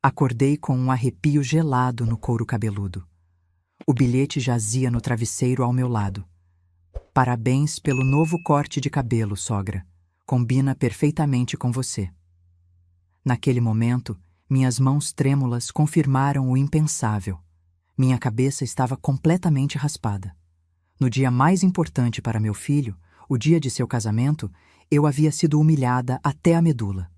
Acordei com um arrepio gelado no couro cabeludo. O bilhete jazia no travesseiro ao meu lado. Parabéns pelo novo corte de cabelo, sogra. Combina perfeitamente com você. Naquele momento, minhas mãos trêmulas confirmaram o impensável. Minha cabeça estava completamente raspada. No dia mais importante para meu filho, o dia de seu casamento, eu havia sido humilhada até a medula.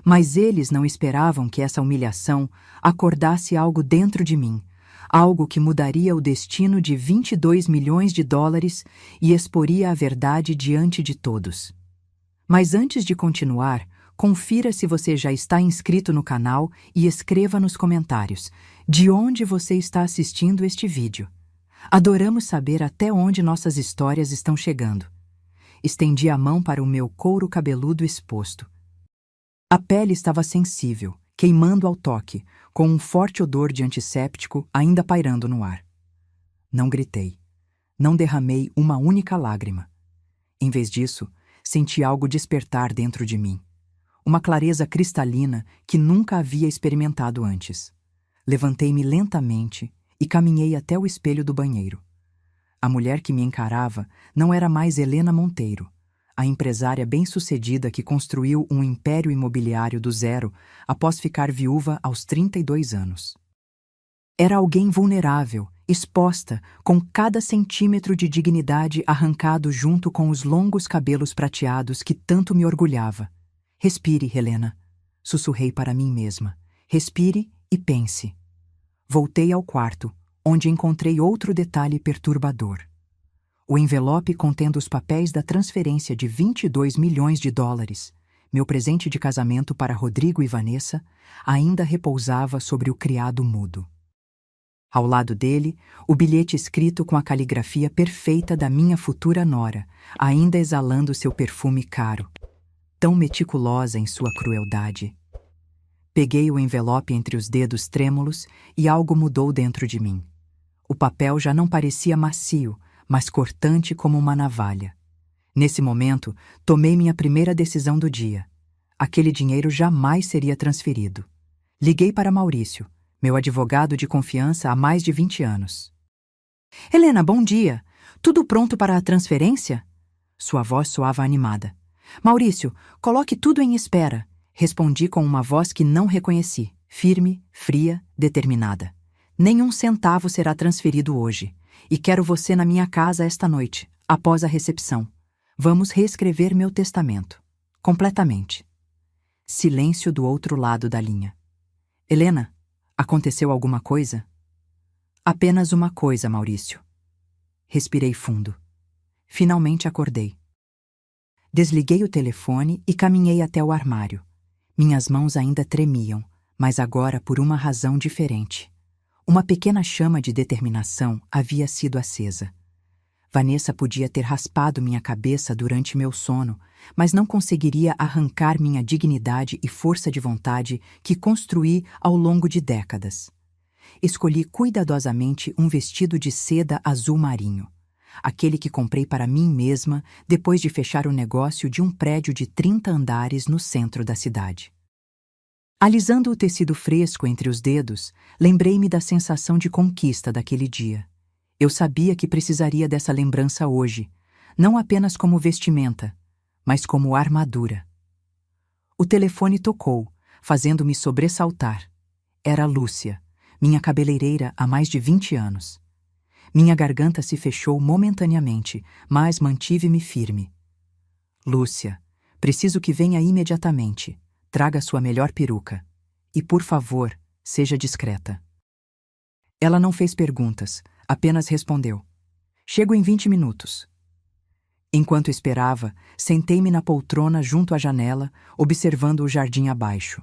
Mas eles não esperavam que essa humilhação acordasse algo dentro de mim, algo que mudaria o destino de 22 milhões de dólares e exporia a verdade diante de todos. Mas antes de continuar, confira se você já está inscrito no canal e escreva nos comentários de onde você está assistindo este vídeo. Adoramos saber até onde nossas histórias estão chegando. Estendi a mão para o meu couro cabeludo exposto. A pele estava sensível, queimando ao toque, com um forte odor de antisséptico ainda pairando no ar. Não gritei. Não derramei uma única lágrima. Em vez disso, senti algo despertar dentro de mim. Uma clareza cristalina que nunca havia experimentado antes. Levantei-me lentamente e caminhei até o espelho do banheiro. A mulher que me encarava não era mais Helena Monteiro, a empresária bem-sucedida que construiu um império imobiliário do zero após ficar viúva aos 32 anos. Era alguém vulnerável, exposta, com cada centímetro de dignidade arrancado junto com os longos cabelos prateados que tanto me orgulhava. Respire, Helena, sussurrei para mim mesma. Respire e pense. Voltei ao quarto, onde encontrei outro detalhe perturbador. O envelope contendo os papéis da transferência de 22 milhões de dólares, meu presente de casamento para Rodrigo e Vanessa, ainda repousava sobre o criado mudo. Ao lado dele, o bilhete escrito com a caligrafia perfeita da minha futura nora, ainda exalando seu perfume caro, tão meticulosa em sua crueldade. Peguei o envelope entre os dedos trêmulos e algo mudou dentro de mim. O papel já não parecia macio, mas cortante como uma navalha. Nesse momento, tomei minha primeira decisão do dia. Aquele dinheiro jamais seria transferido. Liguei para Maurício, meu advogado de confiança há mais de 20 anos. Helena, bom dia. Tudo pronto para a transferência? Sua voz soava animada. Maurício, coloque tudo em espera. Respondi com uma voz que não reconheci, firme, fria, determinada. Nenhum centavo será transferido hoje, e quero você na minha casa esta noite, após a recepção. Vamos reescrever meu testamento. Completamente. Silêncio do outro lado da linha. Helena, aconteceu alguma coisa? Apenas uma coisa, Maurício. Respirei fundo. Finalmente acordei. Desliguei o telefone e caminhei até o armário. Minhas mãos ainda tremiam, mas agora por uma razão diferente. Uma pequena chama de determinação havia sido acesa. Vanessa podia ter raspado minha cabeça durante meu sono, mas não conseguiria arrancar minha dignidade e força de vontade que construí ao longo de décadas. Escolhi cuidadosamente um vestido de seda azul marinho, aquele que comprei para mim mesma depois de fechar o negócio de um prédio de 30 andares no centro da cidade. Alisando o tecido fresco entre os dedos, lembrei-me da sensação de conquista daquele dia. Eu sabia que precisaria dessa lembrança hoje, não apenas como vestimenta, mas como armadura. O telefone tocou, fazendo-me sobressaltar. Era Lúcia, minha cabeleireira há mais de 20 anos. Minha garganta se fechou momentaneamente, mas mantive-me firme. Lúcia, preciso que venha imediatamente. Traga sua melhor peruca. E, por favor, seja discreta. Ela não fez perguntas, apenas respondeu. Chego em 20 minutos. Enquanto esperava, sentei-me na poltrona junto à janela, observando o jardim abaixo.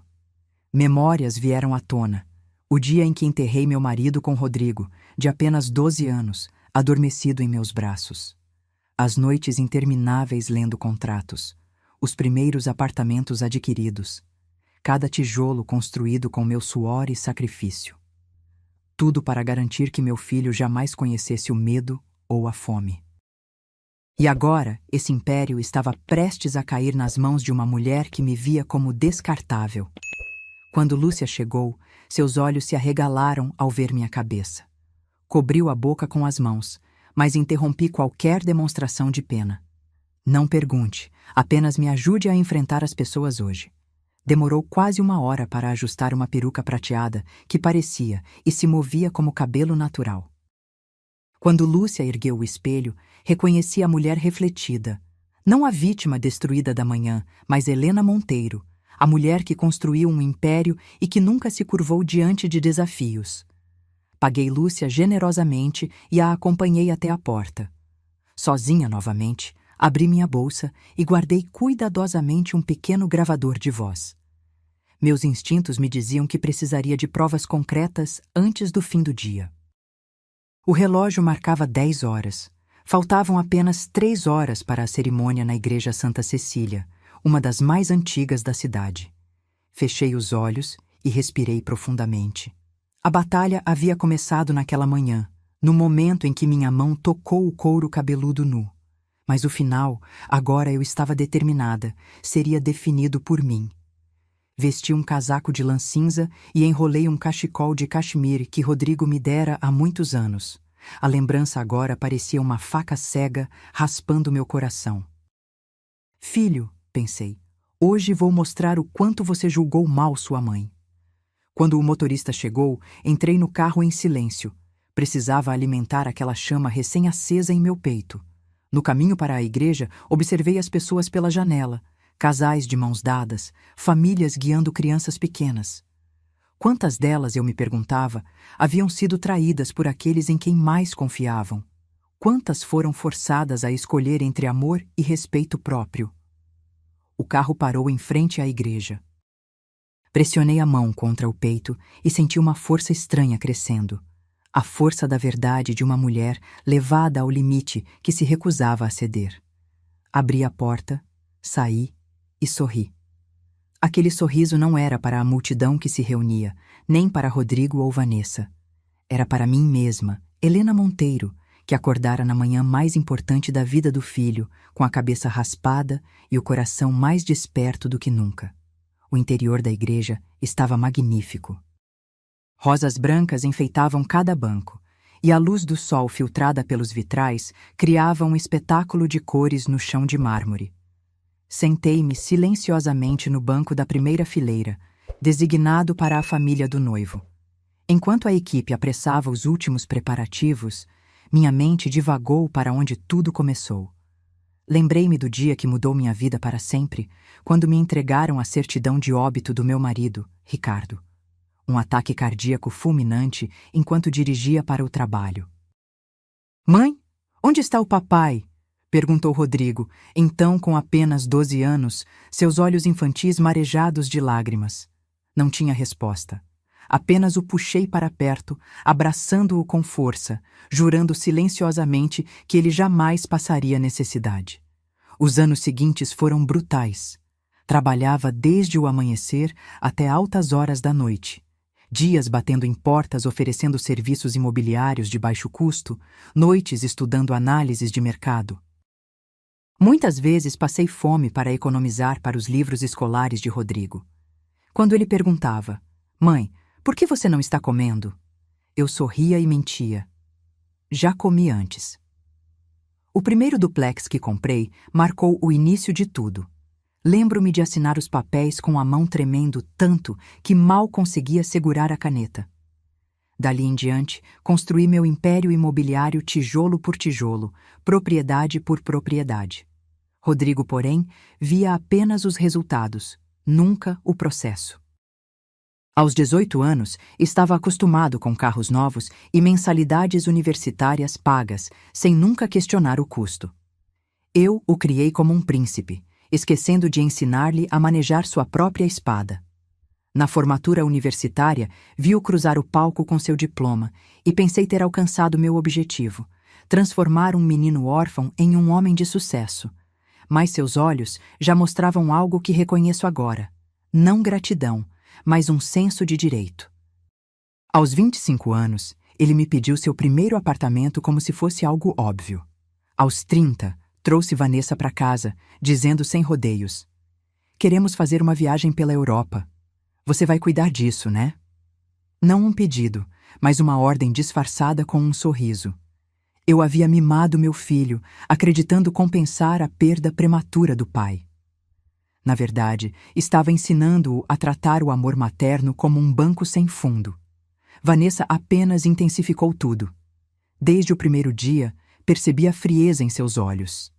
Memórias vieram à tona. O dia em que enterrei meu marido com Rodrigo, de apenas 12 anos, adormecido em meus braços. As noites intermináveis lendo contratos. Os primeiros apartamentos adquiridos. Cada tijolo construído com meu suor e sacrifício. Tudo para garantir que meu filho jamais conhecesse o medo ou a fome. E agora, esse império estava prestes a cair nas mãos de uma mulher que me via como descartável. Quando Lúcia chegou, seus olhos se arregalaram ao ver minha cabeça. Cobriu a boca com as mãos, mas interrompi qualquer demonstração de pena. Não pergunte, apenas me ajude a enfrentar as pessoas hoje. Demorou quase 1 hora para ajustar uma peruca prateada que parecia e se movia como cabelo natural. Quando Lúcia ergueu o espelho, reconheci a mulher refletida. Não a vítima destruída da manhã, mas Helena Monteiro, a mulher que construiu um império e que nunca se curvou diante de desafios. Paguei Lúcia generosamente e a acompanhei até a porta. Sozinha novamente, abri minha bolsa e guardei cuidadosamente um pequeno gravador de voz. Meus instintos me diziam que precisaria de provas concretas antes do fim do dia. O relógio marcava 10 horas. Faltavam apenas 3 horas para a cerimônia na Igreja Santa Cecília, uma das mais antigas da cidade. Fechei os olhos e respirei profundamente. A batalha havia começado naquela manhã, no momento em que minha mão tocou o couro cabeludo nu. Mas o final, agora eu estava determinada, seria definido por mim. Vesti um casaco de lã cinza e enrolei um cachecol de cachemire que Rodrigo me dera há muitos anos. A lembrança agora parecia uma faca cega raspando meu coração. Filho, pensei, hoje vou mostrar o quanto você julgou mal sua mãe. Quando o motorista chegou, entrei no carro em silêncio. Precisava alimentar aquela chama recém-acesa em meu peito. No caminho para a igreja, observei as pessoas pela janela. Casais de mãos dadas, famílias guiando crianças pequenas. Quantas delas, eu me perguntava, haviam sido traídas por aqueles em quem mais confiavam? Quantas foram forçadas a escolher entre amor e respeito próprio? O carro parou em frente à igreja. Pressionei a mão contra o peito e senti uma força estranha crescendo. A força da verdade de uma mulher levada ao limite que se recusava a ceder. Abri a porta, saí e sorri. Aquele sorriso não era para a multidão que se reunia, nem para Rodrigo ou Vanessa. Era para mim mesma, Helena Monteiro, que acordara na manhã mais importante da vida do filho, com a cabeça raspada e o coração mais desperto do que nunca. O interior da igreja estava magnífico. Rosas brancas enfeitavam cada banco, e a luz do sol filtrada pelos vitrais criava um espetáculo de cores no chão de mármore. Sentei-me silenciosamente no banco da primeira fileira, designado para a família do noivo. Enquanto a equipe apressava os últimos preparativos, minha mente divagou para onde tudo começou. Lembrei-me do dia que mudou minha vida para sempre, quando me entregaram a certidão de óbito do meu marido, Ricardo. Um ataque cardíaco fulminante enquanto dirigia para o trabalho. "Mãe, onde está o papai?" perguntou Rodrigo, então com apenas 12 anos, seus olhos infantis marejados de lágrimas. Não tinha resposta. Apenas o puxei para perto, abraçando-o com força, jurando silenciosamente que ele jamais passaria necessidade. Os anos seguintes foram brutais. Trabalhava desde o amanhecer até altas horas da noite. Dias batendo em portas oferecendo serviços imobiliários de baixo custo, noites estudando análises de mercado. Muitas vezes passei fome para economizar para os livros escolares de Rodrigo. Quando ele perguntava, "Mãe, por que você não está comendo?" Eu sorria e mentia. Já comi antes. O primeiro duplex que comprei marcou o início de tudo. Lembro-me de assinar os papéis com a mão tremendo tanto que mal conseguia segurar a caneta. Dali em diante, construí meu império imobiliário tijolo por tijolo, propriedade por propriedade. Rodrigo, porém, via apenas os resultados, nunca o processo. Aos 18 anos, estava acostumado com carros novos e mensalidades universitárias pagas, sem nunca questionar o custo. Eu o criei como um príncipe, esquecendo de ensinar-lhe a manejar sua própria espada. Na formatura universitária, vi-o cruzar o palco com seu diploma e pensei ter alcançado meu objetivo, transformar um menino órfão em um homem de sucesso. Mas seus olhos já mostravam algo que reconheço agora. Não gratidão, mas um senso de direito. Aos 25 anos, ele me pediu seu primeiro apartamento como se fosse algo óbvio. Aos 30, trouxe Vanessa para casa, dizendo sem rodeios: "Queremos fazer uma viagem pela Europa." Você vai cuidar disso, né? Não um pedido, mas uma ordem disfarçada com um sorriso. Eu havia mimado meu filho, acreditando compensar a perda prematura do pai. Na verdade, estava ensinando-o a tratar o amor materno como um banco sem fundo. Vanessa apenas intensificou tudo. Desde o primeiro dia, percebi a frieza em seus olhos.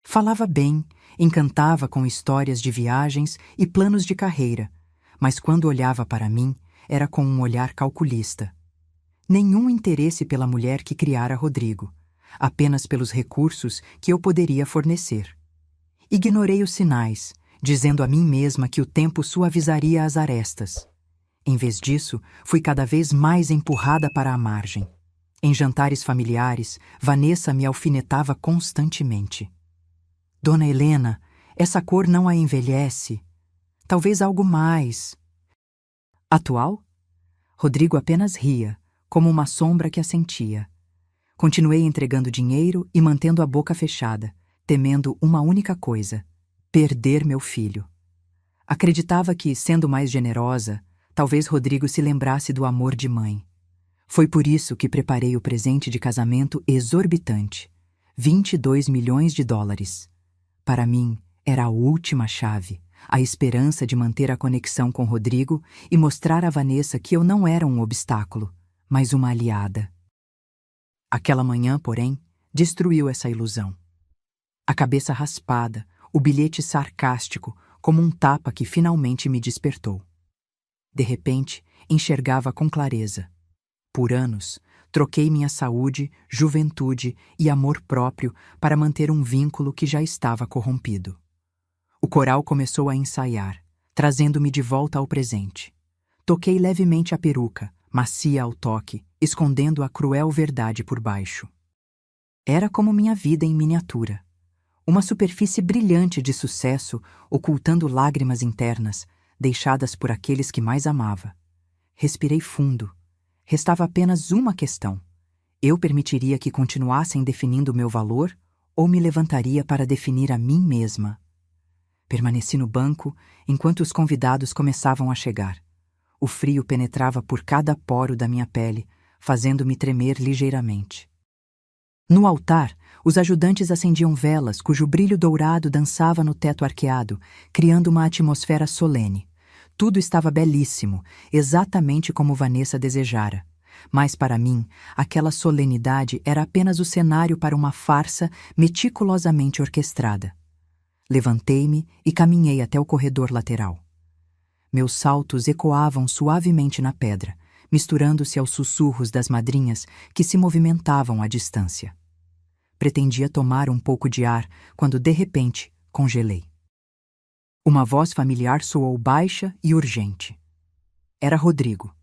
Falava bem, encantava com histórias de viagens e planos de carreira, mas quando olhava para mim, era com um olhar calculista. Nenhum interesse pela mulher que criara Rodrigo, apenas pelos recursos que eu poderia fornecer. Ignorei os sinais, dizendo a mim mesma que o tempo suavizaria as arestas. Em vez disso, fui cada vez mais empurrada para a margem. Em jantares familiares, Vanessa me alfinetava constantemente. Dona Helena, essa cor não a envelhece. Talvez algo mais. Atual? Rodrigo apenas ria, como uma sombra que assentia. Continuei entregando dinheiro e mantendo a boca fechada, temendo uma única coisa: perder meu filho. Acreditava que, sendo mais generosa, talvez Rodrigo se lembrasse do amor de mãe. Foi por isso que preparei o presente de casamento exorbitante, 22 milhões de dólares. Para mim, era a última chave, a esperança de manter a conexão com Rodrigo e mostrar a Vanessa que eu não era um obstáculo, mas uma aliada. Aquela manhã, porém, destruiu essa ilusão. A cabeça raspada, o bilhete sarcástico, como um tapa que finalmente me despertou. De repente, enxergava com clareza. Por anos, troquei minha saúde, juventude e amor próprio para manter um vínculo que já estava corrompido. O coral começou a ensaiar, trazendo-me de volta ao presente. Toquei levemente a peruca, macia ao toque, escondendo a cruel verdade por baixo. Era como minha vida em miniatura. Uma superfície brilhante de sucesso, ocultando lágrimas internas, deixadas por aqueles que mais amava. Respirei fundo. Restava apenas uma questão. Eu permitiria que continuassem definindo meu valor ou me levantaria para definir a mim mesma? Permaneci no banco enquanto os convidados começavam a chegar. O frio penetrava por cada poro da minha pele, fazendo-me tremer ligeiramente. No altar, os ajudantes acendiam velas cujo brilho dourado dançava no teto arqueado, criando uma atmosfera solene. Tudo estava belíssimo, exatamente como Vanessa desejara. Mas para mim, aquela solenidade era apenas o cenário para uma farsa meticulosamente orquestrada. Levantei-me e caminhei até o corredor lateral. Meus saltos ecoavam suavemente na pedra, misturando-se aos sussurros das madrinhas que se movimentavam à distância. Pretendia tomar um pouco de ar quando, de repente, congelei. Uma voz familiar soou baixa e urgente. Era Rodrigo.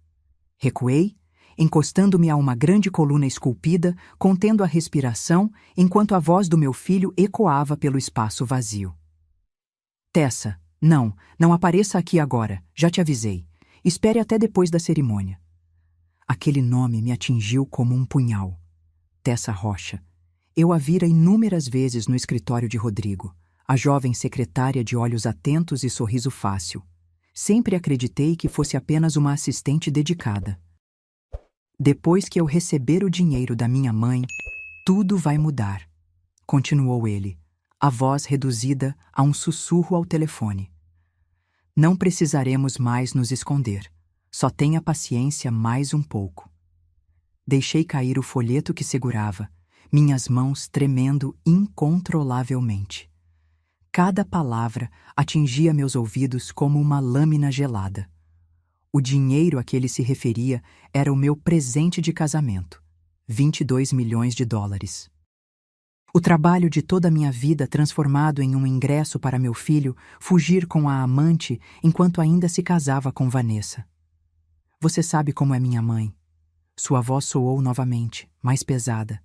Recuei, encostando-me a uma grande coluna esculpida, contendo a respiração, enquanto a voz do meu filho ecoava pelo espaço vazio. Tessa, não apareça aqui agora, já te avisei. Espere até depois da cerimônia. Aquele nome me atingiu como um punhal. Tessa Rocha. Eu a vira inúmeras vezes no escritório de Rodrigo, a jovem secretária de olhos atentos e sorriso fácil. Sempre acreditei que fosse apenas uma assistente dedicada. Depois que eu receber o dinheiro da minha mãe, tudo vai mudar, continuou ele, a voz reduzida a um sussurro ao telefone. Não precisaremos mais nos esconder. Só tenha paciência mais um pouco. Deixei cair o folheto que segurava, minhas mãos tremendo incontrolavelmente. Cada palavra atingia meus ouvidos como uma lâmina gelada. O dinheiro a que ele se referia era o meu presente de casamento, 22 milhões de dólares. O trabalho de toda a minha vida transformado em um ingresso para meu filho fugir com a amante enquanto ainda se casava com Vanessa. Você sabe como é minha mãe. Sua voz soou novamente, mais pesada.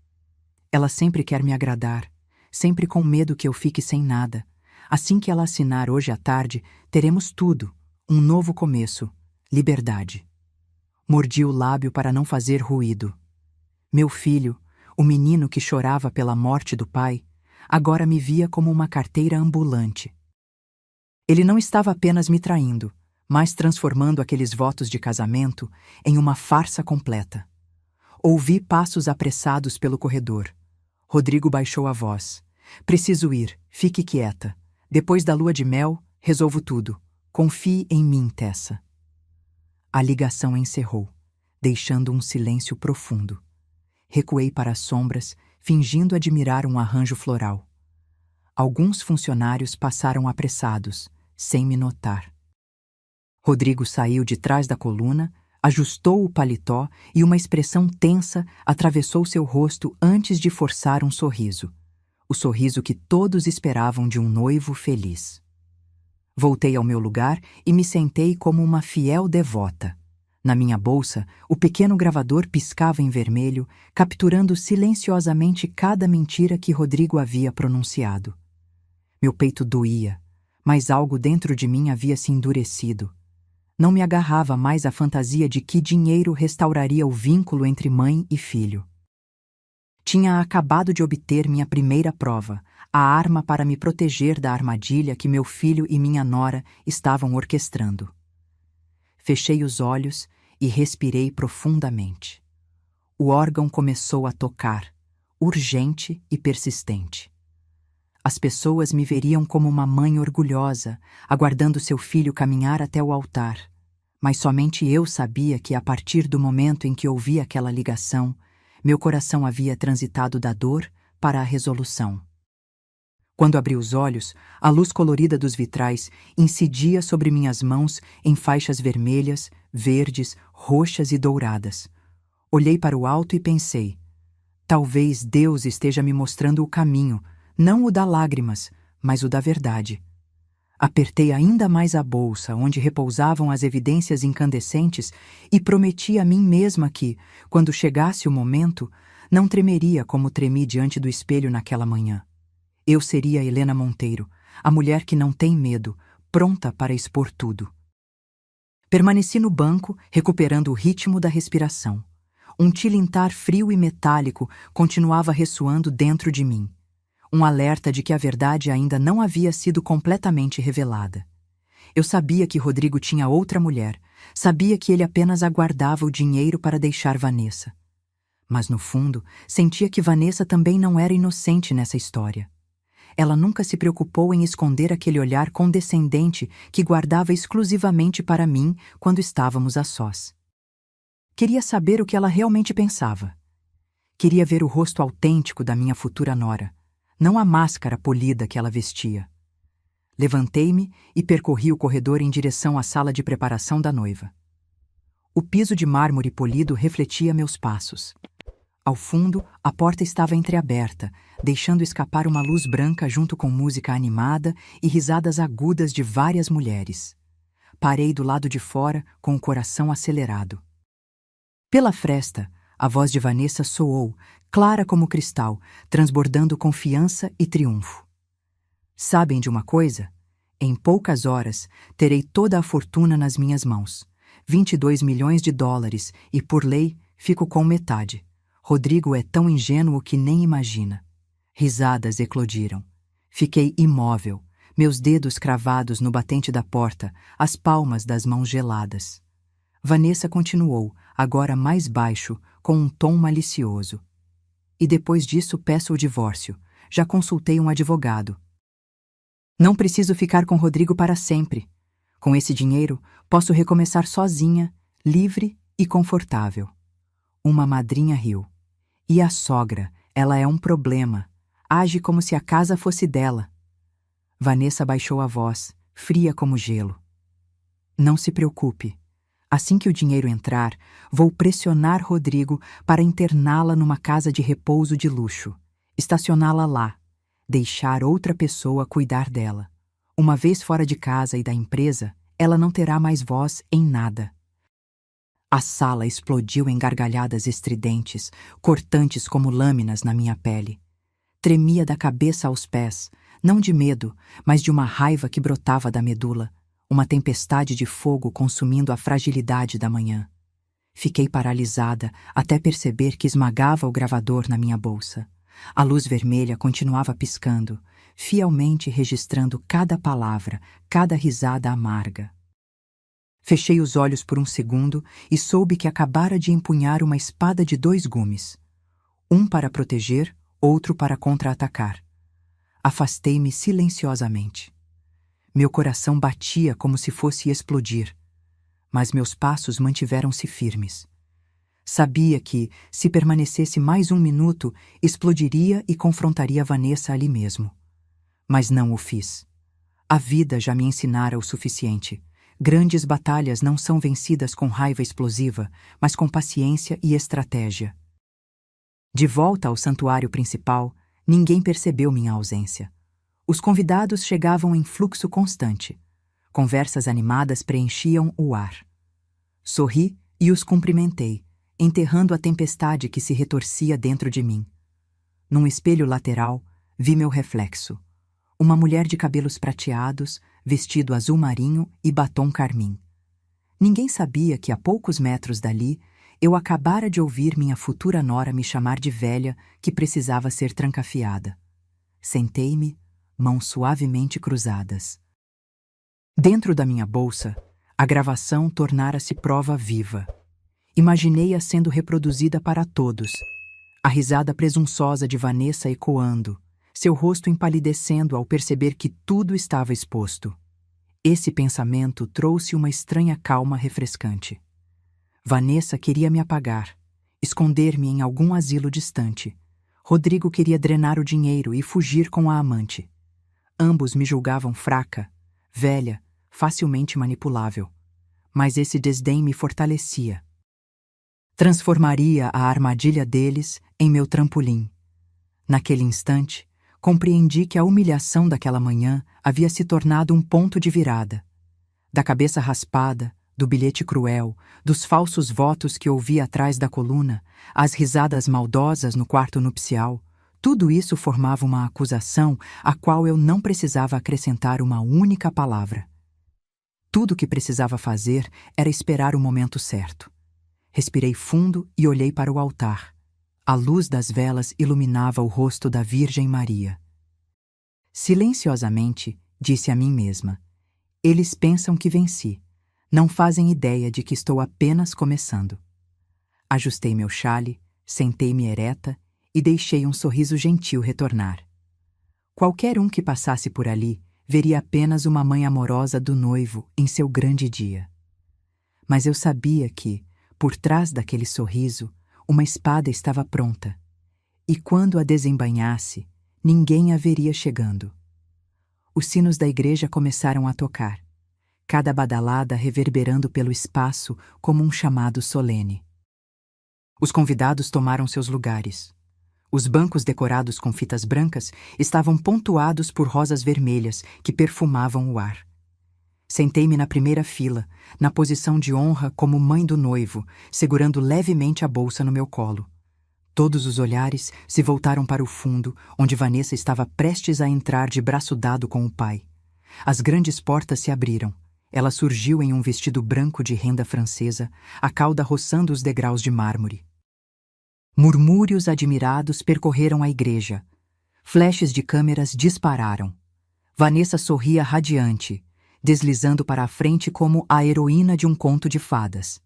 Ela sempre quer me agradar, sempre com medo que eu fique sem nada. Assim que ela assinar hoje à tarde, teremos tudo, um novo começo, liberdade. Mordi o lábio para não fazer ruído. Meu filho, o menino que chorava pela morte do pai, agora me via como uma carteira ambulante. Ele não estava apenas me traindo, mas transformando aqueles votos de casamento em uma farsa completa. Ouvi passos apressados pelo corredor. Rodrigo baixou a voz. Preciso ir, fique quieta. Depois da lua de mel, resolvo tudo. Confie em mim, Tessa. A ligação encerrou, deixando um silêncio profundo. Recuei para as sombras, fingindo admirar um arranjo floral. Alguns funcionários passaram apressados, sem me notar. Rodrigo saiu de trás da coluna, ajustou o paletó e uma expressão tensa atravessou seu rosto antes de forçar um sorriso. O sorriso que todos esperavam de um noivo feliz. Voltei ao meu lugar e me sentei como uma fiel devota. Na minha bolsa, o pequeno gravador piscava em vermelho, capturando silenciosamente cada mentira que Rodrigo havia pronunciado. Meu peito doía, mas algo dentro de mim havia se endurecido. Não me agarrava mais à fantasia de que dinheiro restauraria o vínculo entre mãe e filho. Tinha acabado de obter minha primeira prova, a arma para me proteger da armadilha que meu filho e minha nora estavam orquestrando. Fechei os olhos e respirei profundamente. O órgão começou a tocar, urgente e persistente. As pessoas me veriam como uma mãe orgulhosa, aguardando seu filho caminhar até o altar. Mas somente eu sabia que, a partir do momento em que ouvi aquela ligação, meu coração havia transitado da dor para a resolução. Quando abri os olhos, a luz colorida dos vitrais incidia sobre minhas mãos em faixas vermelhas, verdes, roxas e douradas. Olhei para o alto e pensei: talvez Deus esteja me mostrando o caminho, não o da lágrimas, mas o da verdade. Apertei ainda mais a bolsa, onde repousavam as evidências incandescentes, e prometi a mim mesma que, quando chegasse o momento, não tremeria como tremi diante do espelho naquela manhã. Eu seria Helena Monteiro, a mulher que não tem medo, pronta para expor tudo. Permaneci no banco, recuperando o ritmo da respiração. Um tilintar frio e metálico continuava ressoando dentro de mim. Um alerta de que a verdade ainda não havia sido completamente revelada. Eu sabia que Rodrigo tinha outra mulher, sabia que ele apenas aguardava o dinheiro para deixar Vanessa. Mas, no fundo, sentia que Vanessa também não era inocente nessa história. Ela nunca se preocupou em esconder aquele olhar condescendente que guardava exclusivamente para mim quando estávamos a sós. Queria saber o que ela realmente pensava. Queria ver o rosto autêntico da minha futura nora, não a máscara polida que ela vestia. Levantei-me e percorri o corredor em direção à sala de preparação da noiva. O piso de mármore polido refletia meus passos. Ao fundo, a porta estava entreaberta, deixando escapar uma luz branca junto com música animada e risadas agudas de várias mulheres. Parei do lado de fora com o coração acelerado. Pela fresta, a voz de Vanessa soou, clara como cristal, transbordando confiança e triunfo. Sabem de uma coisa? Em poucas horas, terei toda a fortuna nas minhas mãos. 22 milhões de dólares e, por lei, fico com metade. Rodrigo é tão ingênuo que nem imagina. Risadas eclodiram. Fiquei imóvel, meus dedos cravados no batente da porta, as palmas das mãos geladas. Vanessa continuou, agora mais baixo, com um tom malicioso. E depois disso peço o divórcio. Já consultei um advogado. Não preciso ficar com Rodrigo para sempre. Com esse dinheiro, posso recomeçar sozinha, livre e confortável. Uma madrinha riu. E a sogra, ela é um problema. Age como se a casa fosse dela. Vanessa baixou a voz, fria como gelo. Não se preocupe. Assim que o dinheiro entrar, vou pressionar Rodrigo para interná-la numa casa de repouso de luxo, estacioná-la lá, deixar outra pessoa cuidar dela. Uma vez fora de casa e da empresa, ela não terá mais voz em nada. A sala explodiu em gargalhadas estridentes, cortantes como lâminas na minha pele. Tremia da cabeça aos pés, não de medo, mas de uma raiva que brotava da medula, uma tempestade de fogo consumindo a fragilidade da manhã. Fiquei paralisada até perceber que esmagava o gravador na minha bolsa. A luz vermelha continuava piscando, fielmente registrando cada palavra, cada risada amarga. Fechei os olhos por um segundo e soube que acabara de empunhar uma espada de 2 gumes. Um para proteger, outro para contra-atacar. Afastei-me silenciosamente. Meu coração batia como se fosse explodir, mas meus passos mantiveram-se firmes. Sabia que, se permanecesse mais 1 minuto, explodiria e confrontaria Vanessa ali mesmo. Mas não o fiz. A vida já me ensinara o suficiente. Grandes batalhas não são vencidas com raiva explosiva, mas com paciência e estratégia. De volta ao santuário principal, ninguém percebeu minha ausência. Os convidados chegavam em fluxo constante. Conversas animadas preenchiam o ar. Sorri e os cumprimentei, enterrando a tempestade que se retorcia dentro de mim. Num espelho lateral, vi meu reflexo. Uma mulher de cabelos prateados, vestido azul marinho e batom carmim. Ninguém sabia que a poucos metros dali, eu acabara de ouvir minha futura nora me chamar de velha que precisava ser trancafiada. Sentei-me, mãos suavemente cruzadas. Dentro da minha bolsa, a gravação tornara-se prova viva. Imaginei-a sendo reproduzida para todos. A risada presunçosa de Vanessa ecoando, seu rosto empalidecendo ao perceber que tudo estava exposto. Esse pensamento trouxe uma estranha calma refrescante. Vanessa queria me apagar, esconder-me em algum asilo distante. Rodrigo queria drenar o dinheiro e fugir com a amante. Ambos me julgavam fraca, velha, facilmente manipulável. Mas esse desdém me fortalecia. Transformaria a armadilha deles em meu trampolim. Naquele instante, compreendi que a humilhação daquela manhã havia se tornado um ponto de virada. Da cabeça raspada, do bilhete cruel, dos falsos votos que ouvi atrás da coluna, as risadas maldosas no quarto nupcial, tudo isso formava uma acusação à qual eu não precisava acrescentar uma única palavra. Tudo o que precisava fazer era esperar o momento certo. Respirei fundo e olhei para o altar. A luz das velas iluminava o rosto da Virgem Maria. Silenciosamente, disse a mim mesma: eles pensam que venci. Não fazem ideia de que estou apenas começando. Ajustei meu xale, sentei-me ereta e deixei um sorriso gentil retornar. Qualquer um que passasse por ali veria apenas uma mãe amorosa do noivo em seu grande dia. Mas eu sabia que, por trás daquele sorriso, uma espada estava pronta, e quando a desembainhasse, ninguém a veria chegando. Os sinos da igreja começaram a tocar, cada badalada reverberando pelo espaço como um chamado solene. Os convidados tomaram seus lugares. Os bancos decorados com fitas brancas estavam pontuados por rosas vermelhas que perfumavam o ar. Sentei-me na primeira fila, na posição de honra como mãe do noivo, segurando levemente a bolsa no meu colo. Todos os olhares se voltaram para o fundo, onde Vanessa estava prestes a entrar de braço dado com o pai. As grandes portas se abriram. Ela surgiu em um vestido branco de renda francesa, a cauda roçando os degraus de mármore. Murmúrios admirados percorreram a igreja. Flashes de câmeras dispararam. Vanessa sorria radiante, deslizando para a frente como a heroína de um conto de fadas.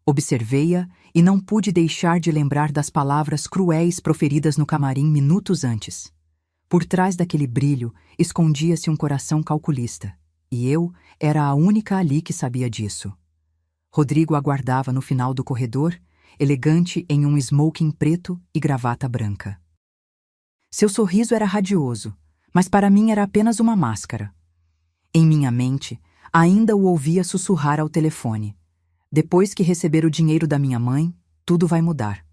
Observei-a e não pude deixar de lembrar das palavras cruéis proferidas no camarim minutos antes. Por trás daquele brilho escondia-se um coração calculista, e eu era a única ali que sabia disso. Rodrigo aguardava no final do corredor, elegante em um smoking preto e gravata branca. Seu sorriso era radioso, mas para mim era apenas uma máscara. Em minha mente, ainda o ouvia sussurrar ao telefone: depois que receber o dinheiro da minha mãe, tudo vai mudar.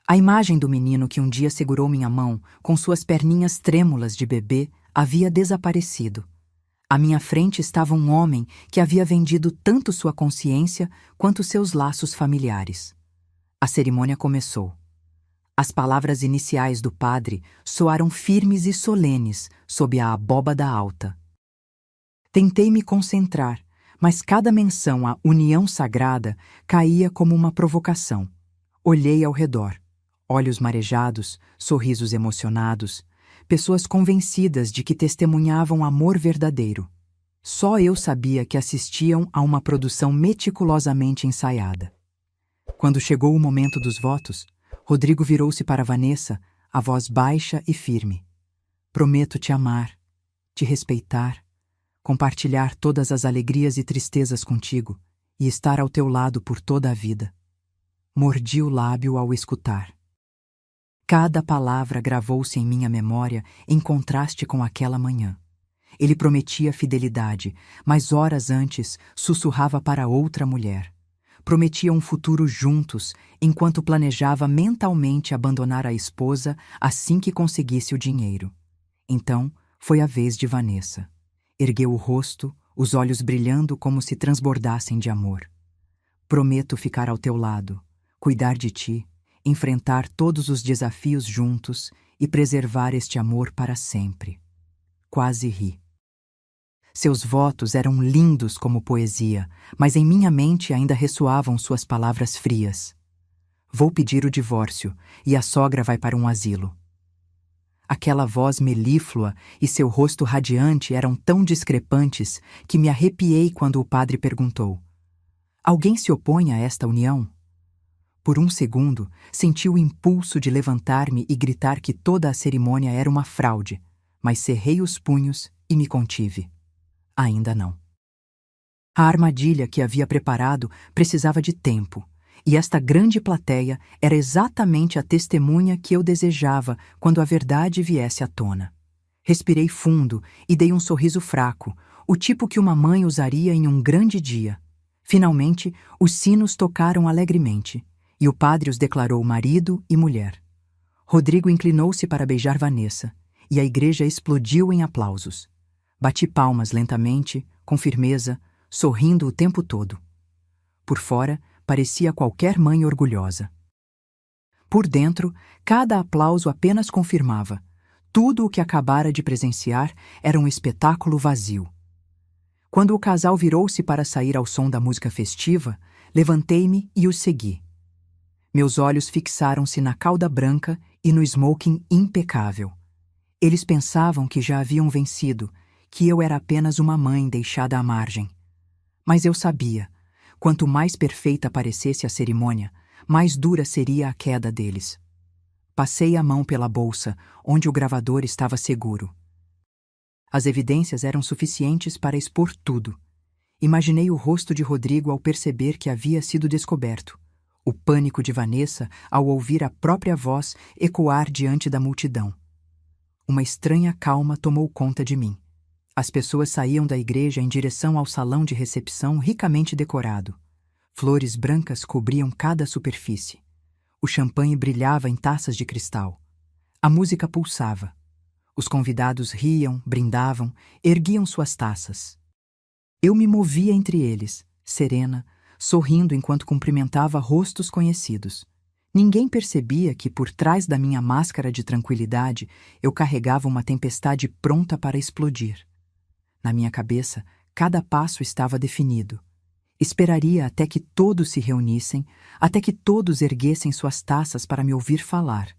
A imagem do menino que um dia segurou minha mão, com suas perninhas trêmulas de bebê, havia desaparecido. À minha frente estava um homem que havia vendido tanto sua consciência quanto seus laços familiares. A cerimônia começou. As palavras iniciais do padre soaram firmes e solenes sob a abóbada alta. Tentei me concentrar, mas cada menção à união sagrada caía como uma provocação. Olhei ao redor. Olhos marejados, sorrisos emocionados, pessoas convencidas de que testemunhavam amor verdadeiro. Só eu sabia que assistiam a uma produção meticulosamente ensaiada. Quando chegou o momento dos votos, Rodrigo virou-se para Vanessa, a voz baixa e firme. Prometo te amar, te respeitar, compartilhar todas as alegrias e tristezas contigo e estar ao teu lado por toda a vida. Mordi o lábio ao escutar. Cada palavra gravou-se em minha memória em contraste com aquela manhã. Ele prometia fidelidade, mas horas antes sussurrava para outra mulher. Prometia um futuro juntos, enquanto planejava mentalmente abandonar a esposa assim que conseguisse o dinheiro. Então, foi a vez de Vanessa. Ergueu o rosto, os olhos brilhando como se transbordassem de amor. Prometo ficar ao teu lado, cuidar de ti, enfrentar todos os desafios juntos e preservar este amor para sempre. Quase ri. Seus votos eram lindos como poesia, mas em minha mente ainda ressoavam suas palavras frias. Vou pedir o divórcio e a sogra vai para um asilo. Aquela voz melíflua e seu rosto radiante eram tão discrepantes que me arrepiei quando o padre perguntou: alguém se opõe a esta união? Por um segundo, senti o impulso de levantar-me e gritar que toda a cerimônia era uma fraude, mas cerrei os punhos e me contive. Ainda não. A armadilha que havia preparado precisava de tempo, e esta grande plateia era exatamente a testemunha que eu desejava quando a verdade viesse à tona. Respirei fundo e dei um sorriso fraco, o tipo que uma mãe usaria em um grande dia. Finalmente, os sinos tocaram alegremente, e o padre os declarou marido e mulher. Rodrigo inclinou-se para beijar Vanessa, e a igreja explodiu em aplausos. Bati palmas lentamente, com firmeza, sorrindo o tempo todo. Por fora, parecia qualquer mãe orgulhosa. Por dentro, cada aplauso apenas confirmava: tudo o que acabara de presenciar era um espetáculo vazio. Quando o casal virou-se para sair ao som da música festiva, levantei-me e os segui. Meus olhos fixaram-se na cauda branca e no smoking impecável. Eles pensavam que já haviam vencido, que eu era apenas uma mãe deixada à margem. Mas eu sabia, quanto mais perfeita parecesse a cerimônia, mais dura seria a queda deles. Passei a mão pela bolsa, onde o gravador estava seguro. As evidências eram suficientes para expor tudo. Imaginei o rosto de Rodrigo ao perceber que havia sido descoberto, o pânico de Vanessa ao ouvir a própria voz ecoar diante da multidão. Uma estranha calma tomou conta de mim. As pessoas saíam da igreja em direção ao salão de recepção ricamente decorado. Flores brancas cobriam cada superfície. O champanhe brilhava em taças de cristal. A música pulsava. Os convidados riam, brindavam, erguiam suas taças. Eu me movia entre eles, serena, sorrindo enquanto cumprimentava rostos conhecidos. Ninguém percebia que, por trás da minha máscara de tranquilidade, eu carregava uma tempestade pronta para explodir. Na minha cabeça, cada passo estava definido. Esperaria até que todos se reunissem, até que todos erguessem suas taças para me ouvir falar.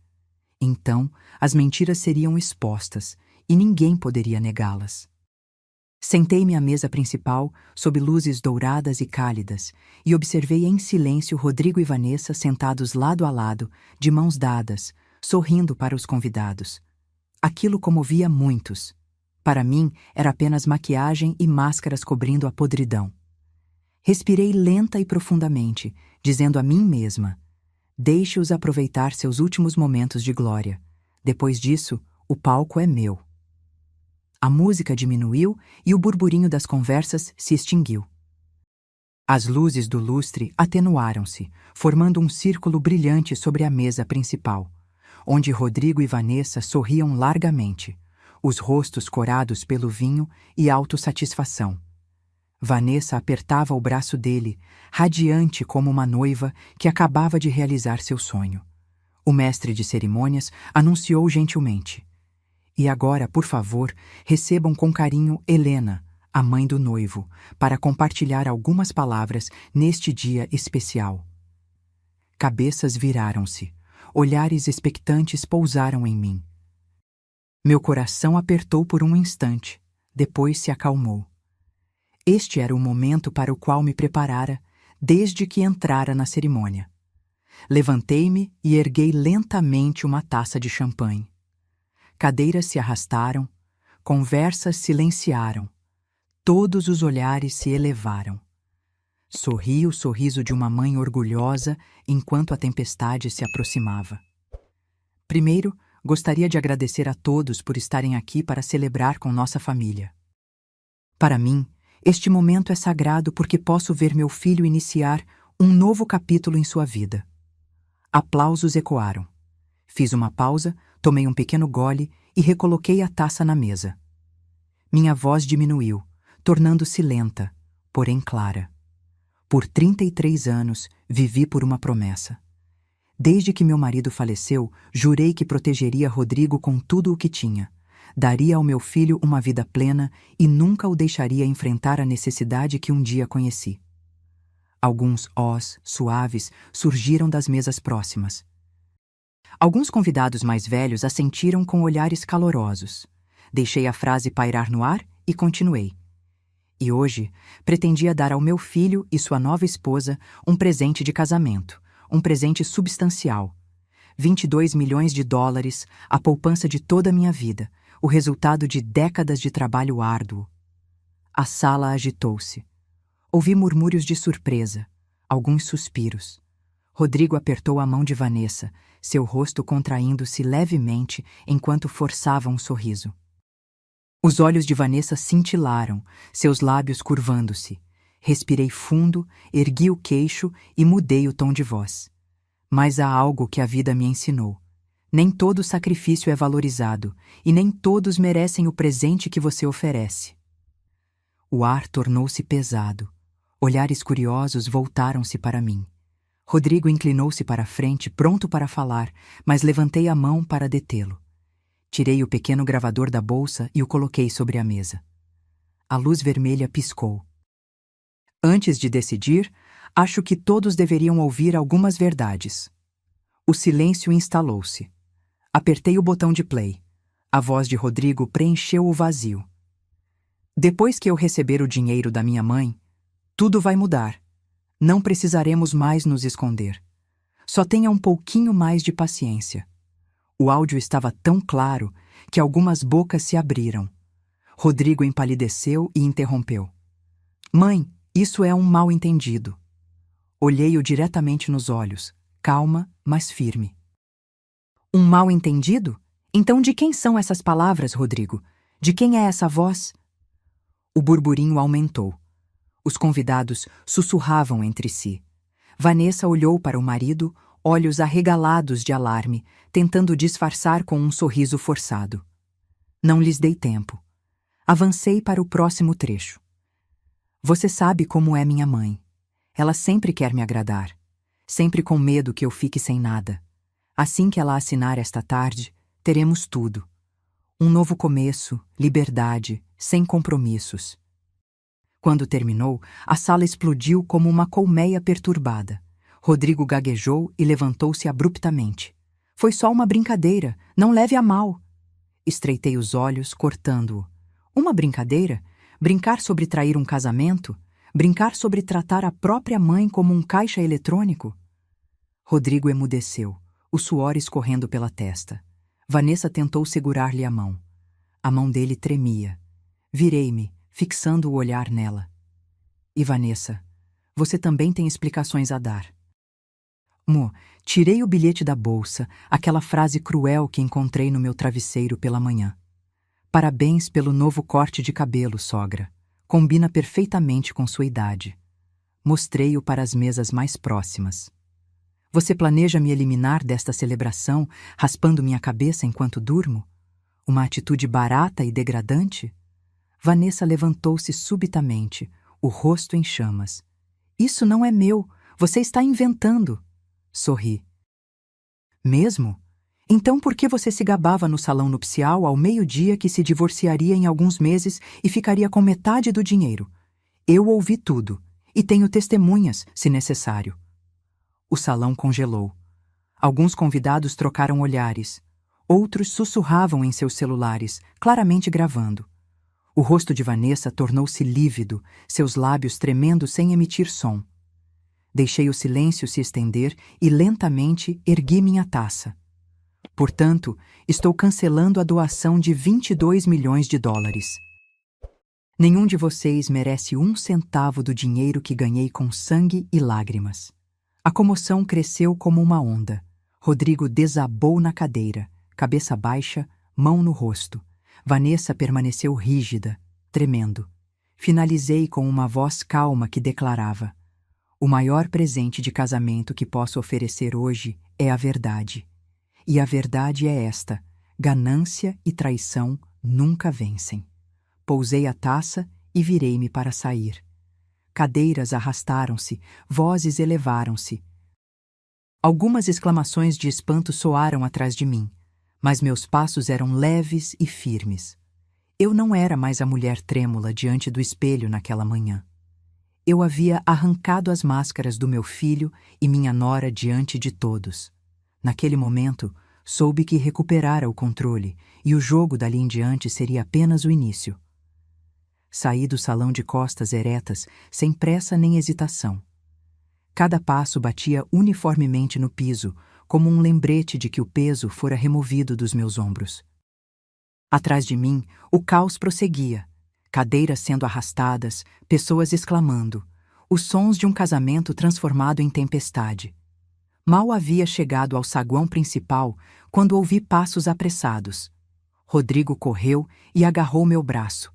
Então, as mentiras seriam expostas, e ninguém poderia negá-las. Sentei-me à mesa principal, sob luzes douradas e cálidas, e observei em silêncio Rodrigo e Vanessa sentados lado a lado, de mãos dadas, sorrindo para os convidados. Aquilo comovia muitos. Para mim, era apenas maquiagem e máscaras cobrindo a podridão. Respirei lenta e profundamente, dizendo a mim mesma: deixe-os aproveitar seus últimos momentos de glória. Depois disso, o palco é meu. A música diminuiu e o burburinho das conversas se extinguiu. As luzes do lustre atenuaram-se, formando um círculo brilhante sobre a mesa principal, onde Rodrigo e Vanessa sorriam largamente, os rostos corados pelo vinho e autossatisfação. Vanessa apertava o braço dele, radiante como uma noiva que acabava de realizar seu sonho. O mestre de cerimônias anunciou gentilmente: e agora, por favor, recebam com carinho Helena, a mãe do noivo, para compartilhar algumas palavras neste dia especial. Cabeças viraram-se, olhares expectantes pousaram em mim. Meu coração apertou por um instante, depois se acalmou. Este era o momento para o qual me preparara desde que entrara na cerimônia. Levantei-me e erguei lentamente uma taça de champanhe. Cadeiras se arrastaram, conversas silenciaram, todos os olhares se elevaram. Sorri o sorriso de uma mãe orgulhosa enquanto a tempestade se aproximava. Primeiro, gostaria de agradecer a todos por estarem aqui para celebrar com nossa família. Para mim, este momento é sagrado porque posso ver meu filho iniciar um novo capítulo em sua vida. Aplausos ecoaram. Fiz uma pausa, tomei um pequeno gole e recoloquei a taça na mesa. Minha voz diminuiu, tornando-se lenta, porém clara. Por 33 anos, vivi por uma promessa. Desde que meu marido faleceu, jurei que protegeria Rodrigo com tudo o que tinha. Daria ao meu filho uma vida plena e nunca o deixaria enfrentar a necessidade que um dia conheci. Alguns "os" suaves surgiram das mesas próximas. Alguns convidados mais velhos assentiram com olhares calorosos. Deixei a frase pairar no ar e continuei. E hoje, pretendia dar ao meu filho e sua nova esposa um presente de casamento, um presente substancial. 22 milhões de dólares, a poupança de toda a minha vida, o resultado de décadas de trabalho árduo. A sala agitou-se. Ouvi murmúrios de surpresa, alguns suspiros. Rodrigo apertou a mão de Vanessa, seu rosto contraindo-se levemente enquanto forçava um sorriso. Os olhos de Vanessa cintilaram, seus lábios curvando-se. Respirei fundo, ergui o queixo e mudei o tom de voz. Mas há algo que a vida me ensinou. Nem todo sacrifício é valorizado, e nem todos merecem o presente que você oferece. O ar tornou-se pesado. Olhares curiosos voltaram-se para mim. Rodrigo inclinou-se para a frente, pronto para falar, mas levantei a mão para detê-lo. Tirei o pequeno gravador da bolsa e o coloquei sobre a mesa. A luz vermelha piscou. Antes de decidir, acho que todos deveriam ouvir algumas verdades. O silêncio instalou-se. Apertei o botão de play. A voz de Rodrigo preencheu o vazio. Depois que eu receber o dinheiro da minha mãe, tudo vai mudar. Não precisaremos mais nos esconder. Só tenha um pouquinho mais de paciência. O áudio estava tão claro que algumas bocas se abriram. Rodrigo empalideceu e interrompeu. Mãe, isso é um mal-entendido. Olhei-o diretamente nos olhos, calma, mas firme. Um mal-entendido? Então de quem são essas palavras, Rodrigo? De quem é essa voz? O burburinho aumentou. Os convidados sussurravam entre si. Vanessa olhou para o marido, olhos arregalados de alarme, tentando disfarçar com um sorriso forçado. Não lhes dei tempo. Avancei para o próximo trecho. Você sabe como é minha mãe. Ela sempre quer me agradar. Sempre com medo que eu fique sem nada. Assim que ela assinar esta tarde, teremos tudo. Um novo começo, liberdade, sem compromissos. Quando terminou, a sala explodiu como uma colmeia perturbada. Rodrigo gaguejou e levantou-se abruptamente. Foi só uma brincadeira, não leve a mal. Estreitei os olhos, cortando-o. Uma brincadeira? Brincar sobre trair um casamento? Brincar sobre tratar a própria mãe como um caixa eletrônico? Rodrigo emudeceu, o suor escorrendo pela testa. Vanessa tentou segurar-lhe a mão. A mão dele tremia. Virei-me, fixando o olhar nela. E Vanessa, você também tem explicações a dar. Tirei o bilhete da bolsa, aquela frase cruel que encontrei no meu travesseiro pela manhã. Parabéns pelo novo corte de cabelo, sogra. Combina perfeitamente com sua idade. Mostrei-o para as mesas mais próximas. Você planeja me eliminar desta celebração, raspando minha cabeça enquanto durmo? Uma atitude barata e degradante? Vanessa levantou-se subitamente, o rosto em chamas. Isso não é meu, você está inventando. Sorri. Mesmo? Então por que você se gabava no salão nupcial ao meio-dia que se divorciaria em alguns meses e ficaria com metade do dinheiro? Eu ouvi tudo, e tenho testemunhas, se necessário. O salão congelou. Alguns convidados trocaram olhares. Outros sussurravam em seus celulares, claramente gravando. O rosto de Vanessa tornou-se lívido, seus lábios tremendo sem emitir som. Deixei o silêncio se estender e lentamente ergui minha taça. Portanto, estou cancelando a doação de 22 milhões de dólares. Nenhum de vocês merece 1 centavo do dinheiro que ganhei com sangue e lágrimas. A comoção cresceu como uma onda. Rodrigo desabou na cadeira, cabeça baixa, mão no rosto. Vanessa permaneceu rígida, tremendo. Finalizei com uma voz calma que declarava: o maior presente de casamento que posso oferecer hoje é a verdade. E a verdade é esta: ganância e traição nunca vencem. Pousei a taça e virei-me para sair. Cadeiras arrastaram-se, vozes elevaram-se. Algumas exclamações de espanto soaram atrás de mim, mas meus passos eram leves e firmes. Eu não era mais a mulher trêmula diante do espelho naquela manhã. Eu havia arrancado as máscaras do meu filho e minha nora diante de todos. Naquele momento, soube que recuperara o controle e o jogo dali em diante seria apenas o início. Saí do salão de costas eretas, sem pressa nem hesitação. Cada passo batia uniformemente no piso, como um lembrete de que o peso fora removido dos meus ombros. Atrás de mim, o caos prosseguia. Cadeiras sendo arrastadas, pessoas exclamando, os sons de um casamento transformado em tempestade. Mal havia chegado ao saguão principal quando ouvi passos apressados. Rodrigo correu e agarrou meu braço.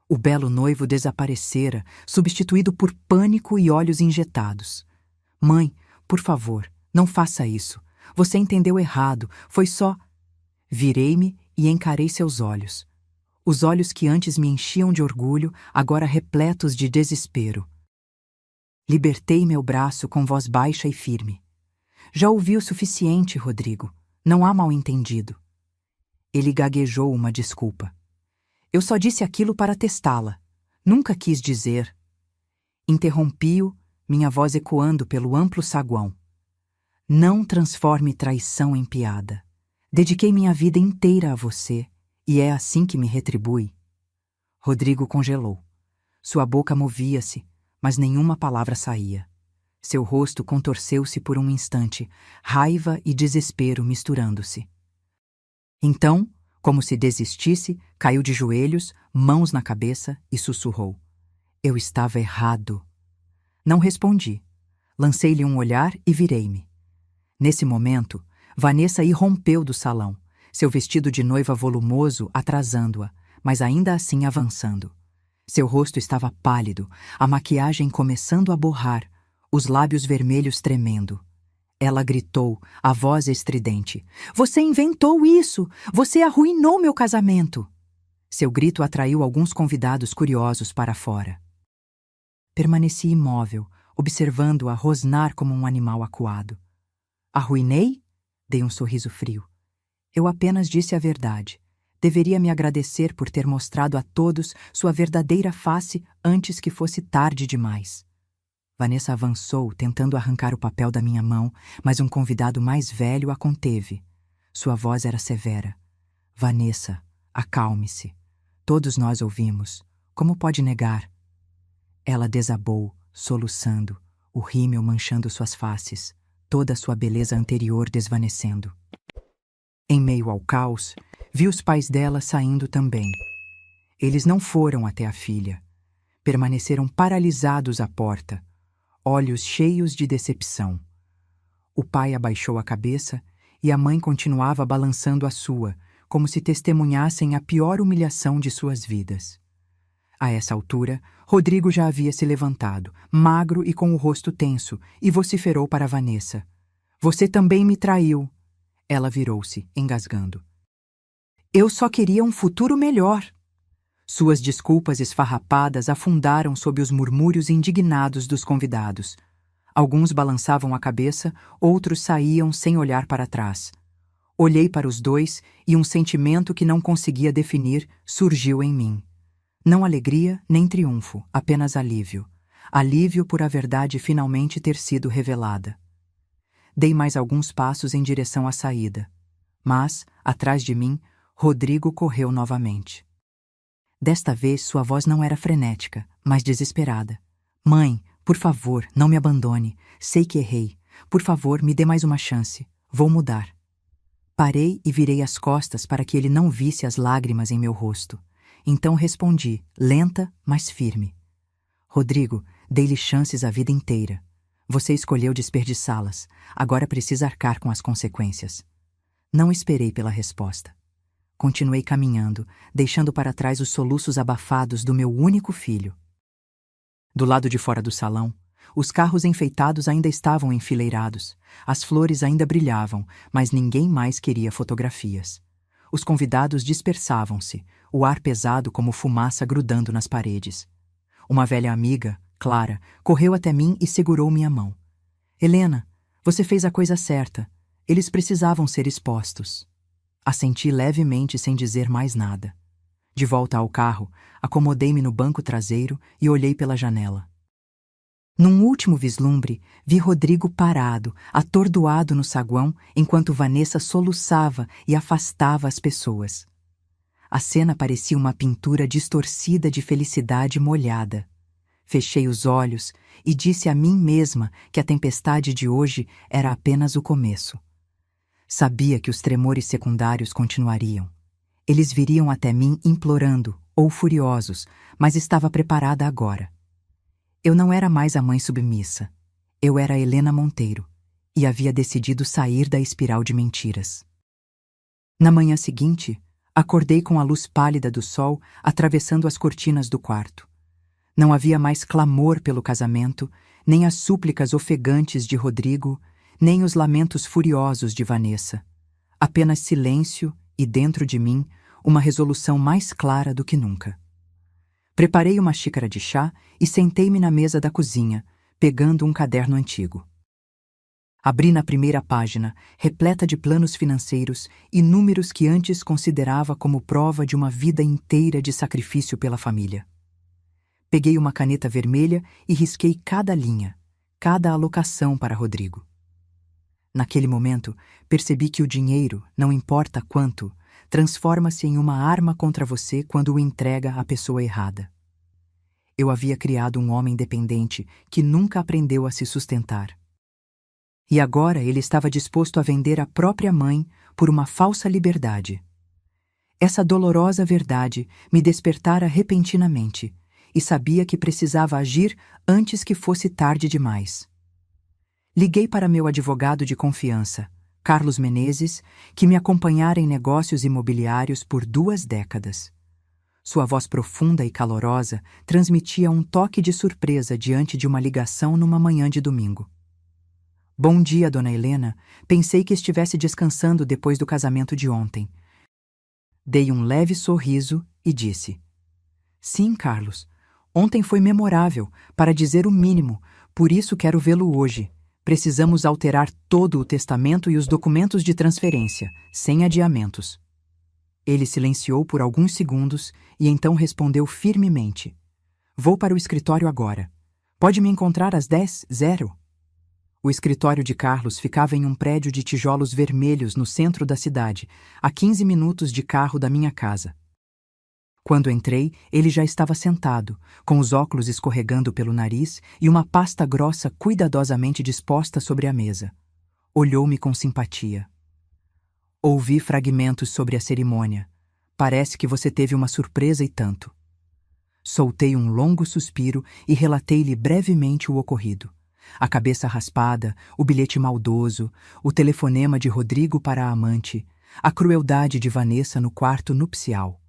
O belo noivo desaparecera, substituído por pânico e olhos injetados. Mãe, por favor, não faça isso. Você entendeu errado, foi só... Virei-me e encarei seus olhos. Os olhos que antes me enchiam de orgulho, agora repletos de desespero. Libertei meu braço com voz baixa e firme. Já ouvi o suficiente, Rodrigo. Não há mal-entendido. Ele gaguejou uma desculpa. Eu só disse aquilo para testá-la. Nunca quis dizer. Interrompi-o, minha voz ecoando pelo amplo saguão. Não transforme traição em piada. Dediquei minha vida inteira a você, e é assim que me retribui. Rodrigo congelou. Sua boca movia-se, mas nenhuma palavra saía. Seu rosto contorceu-se por um instante, raiva e desespero misturando-se. Então, como se desistisse, caiu de joelhos, mãos na cabeça e sussurrou. Eu estava errado. Não respondi. Lancei-lhe um olhar e virei-me. Nesse momento, Vanessa irrompeu do salão, seu vestido de noiva volumoso atrasando-a, mas ainda assim avançando. Seu rosto estava pálido, a maquiagem começando a borrar, os lábios vermelhos tremendo. Ela gritou, a voz estridente. Você inventou isso! Você arruinou meu casamento! Seu grito atraiu alguns convidados curiosos para fora. Permaneci imóvel, observando-a rosnar como um animal acuado. Arruinei? Dei um sorriso frio. Eu apenas disse a verdade. Deveria me agradecer por ter mostrado a todos sua verdadeira face antes que fosse tarde demais. Vanessa avançou, tentando arrancar o papel da minha mão, mas um convidado mais velho a conteve. Sua voz era severa. Vanessa, acalme-se. Todos nós ouvimos. Como pode negar? Ela desabou, soluçando, o rímel manchando suas faces, toda a sua beleza anterior desvanecendo. Em meio ao caos, vi os pais dela saindo também. Eles não foram até a filha. Permaneceram paralisados à porta, olhos cheios de decepção. O pai abaixou a cabeça e a mãe continuava balançando a sua, como se testemunhassem a pior humilhação de suas vidas. A essa altura, Rodrigo já havia se levantado, magro e com o rosto tenso, e vociferou para Vanessa. Você também me traiu. Ela virou-se, engasgando. Eu só queria um futuro melhor. Suas desculpas esfarrapadas afundaram sob os murmúrios indignados dos convidados. Alguns balançavam a cabeça, outros saíam sem olhar para trás. Olhei para os dois e um sentimento que não conseguia definir surgiu em mim. Não alegria nem triunfo, apenas alívio. Alívio por a verdade finalmente ter sido revelada. Dei mais alguns passos em direção à saída. Mas, atrás de mim, Rodrigo correu novamente. Desta vez sua voz não era frenética, mas desesperada. Mãe, por favor, não me abandone. Sei que errei. Por favor, me dê mais uma chance. Vou mudar. Parei e virei as costas para que ele não visse as lágrimas em meu rosto. Então respondi, lenta, mas firme. Rodrigo, dei-lhe chances a vida inteira. Você escolheu desperdiçá-las. Agora precisa arcar com as consequências. Não esperei pela resposta. Continuei caminhando, deixando para trás os soluços abafados do meu único filho. Do lado de fora do salão, os carros enfeitados ainda estavam enfileirados, as flores ainda brilhavam, mas ninguém mais queria fotografias. Os convidados dispersavam-se, o ar pesado como fumaça grudando nas paredes. Uma velha amiga, Clara, correu até mim e segurou minha mão. Helena, você fez a coisa certa. Eles precisavam ser expostos. Assenti levemente sem dizer mais nada. De volta ao carro, acomodei-me no banco traseiro e olhei pela janela. Num último vislumbre, vi Rodrigo parado, atordoado no saguão, enquanto Vanessa soluçava e afastava as pessoas. A cena parecia uma pintura distorcida de felicidade molhada. Fechei os olhos e disse a mim mesma que a tempestade de hoje era apenas o começo. Sabia que os tremores secundários continuariam. Eles viriam até mim implorando, ou furiosos, mas estava preparada agora. Eu não era mais a mãe submissa. Eu era Helena Monteiro, e havia decidido sair da espiral de mentiras. Na manhã seguinte, acordei com a luz pálida do sol atravessando as cortinas do quarto. Não havia mais clamor pelo casamento, nem as súplicas ofegantes de Rodrigo, nem os lamentos furiosos de Vanessa. Apenas silêncio e, dentro de mim, uma resolução mais clara do que nunca. Preparei uma xícara de chá e sentei-me na mesa da cozinha, pegando um caderno antigo. Abri na primeira página, repleta de planos financeiros e números que antes considerava como prova de uma vida inteira de sacrifício pela família. Peguei uma caneta vermelha e risquei cada linha, cada alocação para Rodrigo. Naquele momento, percebi que o dinheiro, não importa quanto, transforma-se em uma arma contra você quando o entrega à pessoa errada. Eu havia criado um homem dependente que nunca aprendeu a se sustentar. E agora ele estava disposto a vender a própria mãe por uma falsa liberdade. Essa dolorosa verdade me despertara repentinamente e sabia que precisava agir antes que fosse tarde demais. Liguei para meu advogado de confiança, Carlos Menezes, que me acompanhara em negócios imobiliários por 2 décadas. Sua voz profunda e calorosa transmitia um toque de surpresa diante de uma ligação numa manhã de domingo. Bom dia, dona Helena. Pensei que estivesse descansando depois do casamento de ontem. Dei um leve sorriso e disse: Sim, Carlos. Ontem foi memorável, para dizer o mínimo, por isso quero vê-lo hoje. Precisamos alterar todo o testamento e os documentos de transferência, sem adiamentos. Ele silenciou por alguns segundos e então respondeu firmemente: Vou para o escritório agora. Pode me encontrar às 10h? O escritório de Carlos ficava em um prédio de tijolos vermelhos no centro da cidade, a 15 minutos de carro da minha casa. Quando entrei, ele já estava sentado, com os óculos escorregando pelo nariz e uma pasta grossa cuidadosamente disposta sobre a mesa. Olhou-me com simpatia. Ouvi fragmentos sobre a cerimônia. Parece que você teve uma surpresa e tanto. Soltei um longo suspiro e relatei-lhe brevemente o ocorrido. A cabeça raspada, o bilhete maldoso, o telefonema de Rodrigo para a amante, a crueldade de Vanessa no quarto nupcial.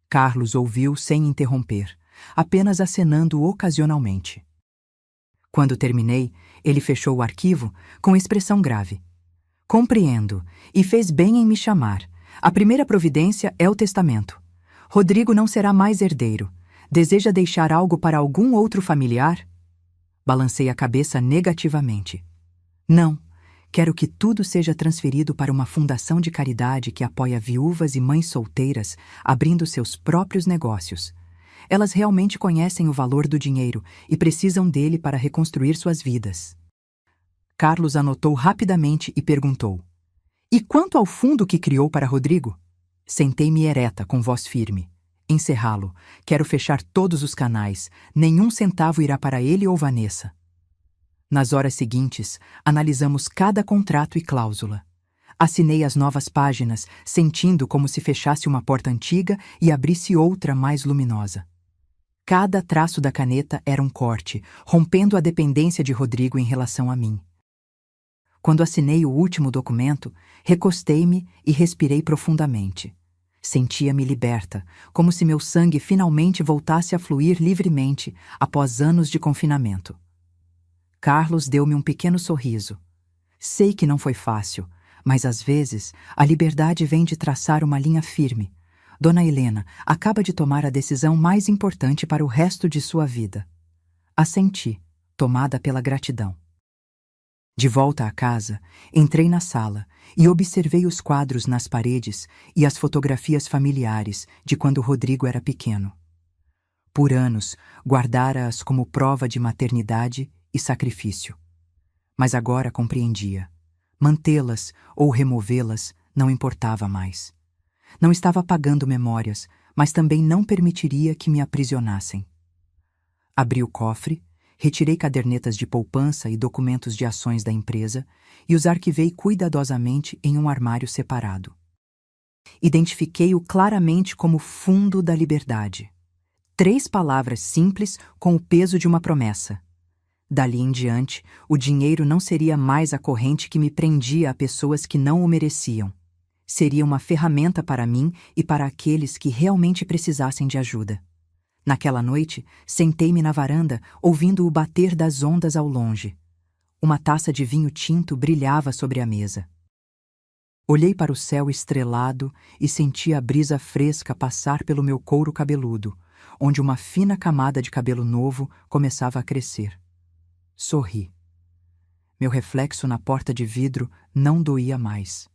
Carlos ouviu sem interromper, apenas acenando ocasionalmente. Quando terminei, ele fechou o arquivo com expressão grave. Compreendo, e fez bem em me chamar. A primeira providência é o testamento. Rodrigo não será mais herdeiro. Deseja deixar algo para algum outro familiar? Balancei a cabeça negativamente. Não. Quero que tudo seja transferido para uma fundação de caridade que apoia viúvas e mães solteiras abrindo seus próprios negócios. Elas realmente conhecem o valor do dinheiro e precisam dele para reconstruir suas vidas. Carlos anotou rapidamente e perguntou: E quanto ao fundo que criou para Rodrigo? Sentei-me ereta, com voz firme. Encerrá-lo. Quero fechar todos os canais. Nenhum centavo irá para ele ou Vanessa. Nas horas seguintes, analisamos cada contrato e cláusula. Assinei as novas páginas, sentindo como se fechasse uma porta antiga e abrisse outra mais luminosa. Cada traço da caneta era um corte, rompendo a dependência de Rodrigo em relação a mim. Quando assinei o último documento, recostei-me e respirei profundamente. Sentia-me liberta, como se meu sangue finalmente voltasse a fluir livremente após anos de confinamento. Carlos deu-me um pequeno sorriso. Sei que não foi fácil, mas às vezes a liberdade vem de traçar uma linha firme. Dona Helena acaba de tomar a decisão mais importante para o resto de sua vida. Assenti, tomada pela gratidão. De volta à casa, entrei na sala e observei os quadros nas paredes e as fotografias familiares de quando Rodrigo era pequeno. Por anos, guardara-as como prova de maternidade e sacrifício. Mas agora compreendia. Mantê-las ou removê-las não importava mais. Não estava apagando memórias, mas também não permitiria que me aprisionassem. Abri o cofre, retirei cadernetas de poupança e documentos de ações da empresa e os arquivei cuidadosamente em um armário separado. Identifiquei-o claramente como Fundo da Liberdade. 3 palavras simples com o peso de uma promessa. Dali em diante, o dinheiro não seria mais a corrente que me prendia a pessoas que não o mereciam. Seria uma ferramenta para mim e para aqueles que realmente precisassem de ajuda. Naquela noite, sentei-me na varanda, ouvindo o bater das ondas ao longe. Uma taça de vinho tinto brilhava sobre a mesa. Olhei para o céu estrelado e senti a brisa fresca passar pelo meu couro cabeludo, onde uma fina camada de cabelo novo começava a crescer. Sorri. Meu reflexo na porta de vidro não doía mais.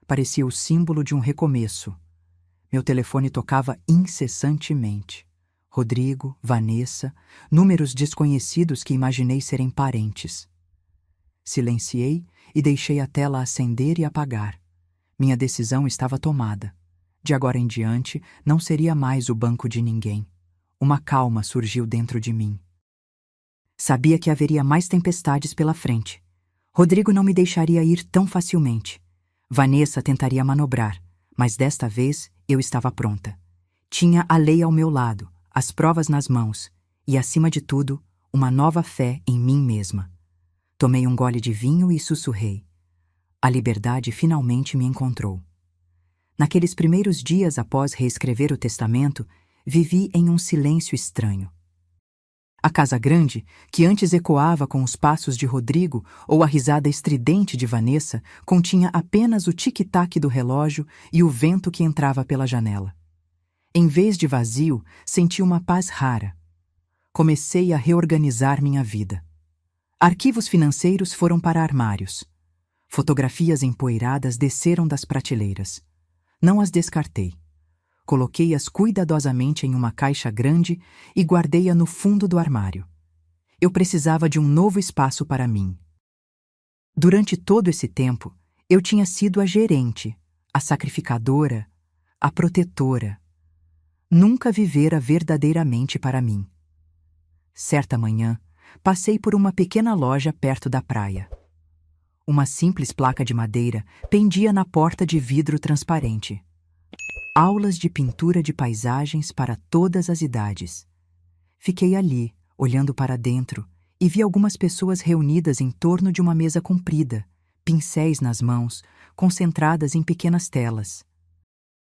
Parecia o símbolo de um recomeço. Meu telefone tocava incessantemente. Rodrigo, Vanessa, números desconhecidos que imaginei serem parentes. Silenciei e deixei a tela acender e apagar. Minha decisão estava tomada. De agora em diante, não seria mais o banco de ninguém. Uma calma surgiu dentro de mim. Sabia que haveria mais tempestades pela frente. Rodrigo não me deixaria ir tão facilmente. Vanessa tentaria manobrar, mas desta vez eu estava pronta. Tinha a lei ao meu lado, as provas nas mãos e, acima de tudo, uma nova fé em mim mesma. Tomei um gole de vinho e sussurrei. A liberdade finalmente me encontrou. Naqueles primeiros dias após reescrever o testamento, vivi em um silêncio estranho. A casa grande, que antes ecoava com os passos de Rodrigo ou a risada estridente de Vanessa, continha apenas o tic-tac do relógio e o vento que entrava pela janela. Em vez de vazio, senti uma paz rara. Comecei a reorganizar minha vida. Arquivos financeiros foram para armários. Fotografias empoeiradas desceram das prateleiras. Não as descartei. Coloquei-as cuidadosamente em uma caixa grande e guardei-a no fundo do armário. Eu precisava de um novo espaço para mim. Durante todo esse tempo, eu tinha sido a gerente, a sacrificadora, a protetora. Nunca vivera verdadeiramente para mim. Certa manhã, passei por uma pequena loja perto da praia. Uma simples placa de madeira pendia na porta de vidro transparente. Aulas de pintura de paisagens para todas as idades. Fiquei ali, olhando para dentro, e vi algumas pessoas reunidas em torno de uma mesa comprida, pincéis nas mãos, concentradas em pequenas telas.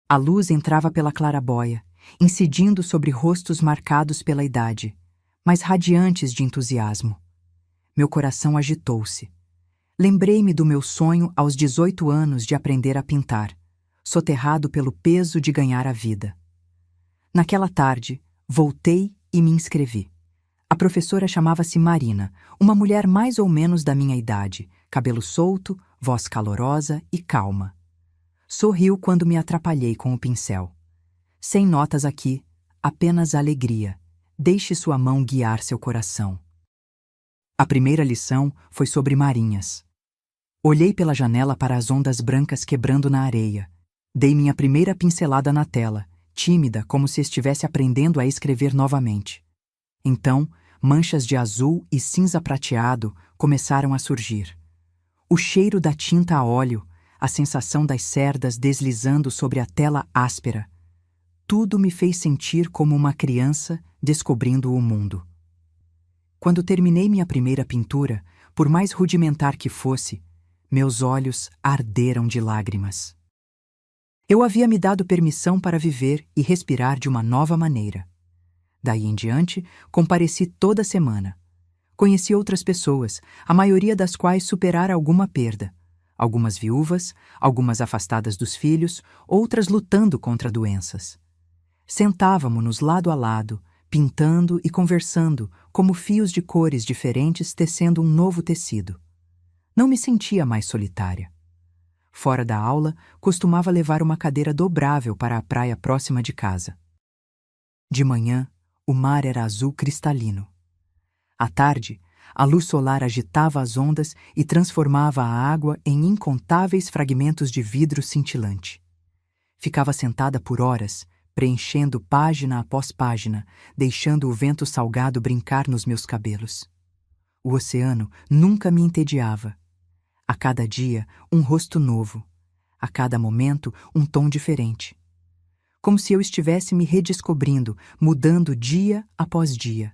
A luz entrava pela claraboia, incidindo sobre rostos marcados pela idade, mas radiantes de entusiasmo. Meu coração agitou-se. Lembrei-me do meu sonho aos 18 anos de aprender a pintar, soterrado pelo peso de ganhar a vida. Naquela tarde, voltei e me inscrevi. A professora chamava-se Marina, uma mulher mais ou menos da minha idade, cabelo solto, voz calorosa e calma. Sorriu quando me atrapalhei com o pincel. Sem notas aqui, apenas alegria. Deixe sua mão guiar seu coração. A primeira lição foi sobre marinhas. Olhei pela janela para as ondas brancas quebrando na areia. Dei minha primeira pincelada na tela, tímida, como se estivesse aprendendo a escrever novamente. Então, manchas de azul e cinza prateado começaram a surgir. O cheiro da tinta a óleo, a sensação das cerdas deslizando sobre a tela áspera, tudo me fez sentir como uma criança descobrindo o mundo. Quando terminei minha primeira pintura, por mais rudimentar que fosse, meus olhos arderam de lágrimas. Eu havia me dado permissão para viver e respirar de uma nova maneira. Daí em diante, compareci toda semana. Conheci outras pessoas, a maioria das quais superara alguma perda. Algumas viúvas, algumas afastadas dos filhos, outras lutando contra doenças. Sentávamo-nos lado a lado, pintando e conversando, como fios de cores diferentes tecendo um novo tecido. Não me sentia mais solitária. Fora da aula, costumava levar uma cadeira dobrável para a praia próxima de casa. De manhã, o mar era azul cristalino. À tarde, a luz solar agitava as ondas e transformava a água em incontáveis fragmentos de vidro cintilante. Ficava sentada por horas, preenchendo página após página, deixando o vento salgado brincar nos meus cabelos. O oceano nunca me entediava. A cada dia, um rosto novo. A cada momento, um tom diferente. Como se eu estivesse me redescobrindo, mudando dia após dia.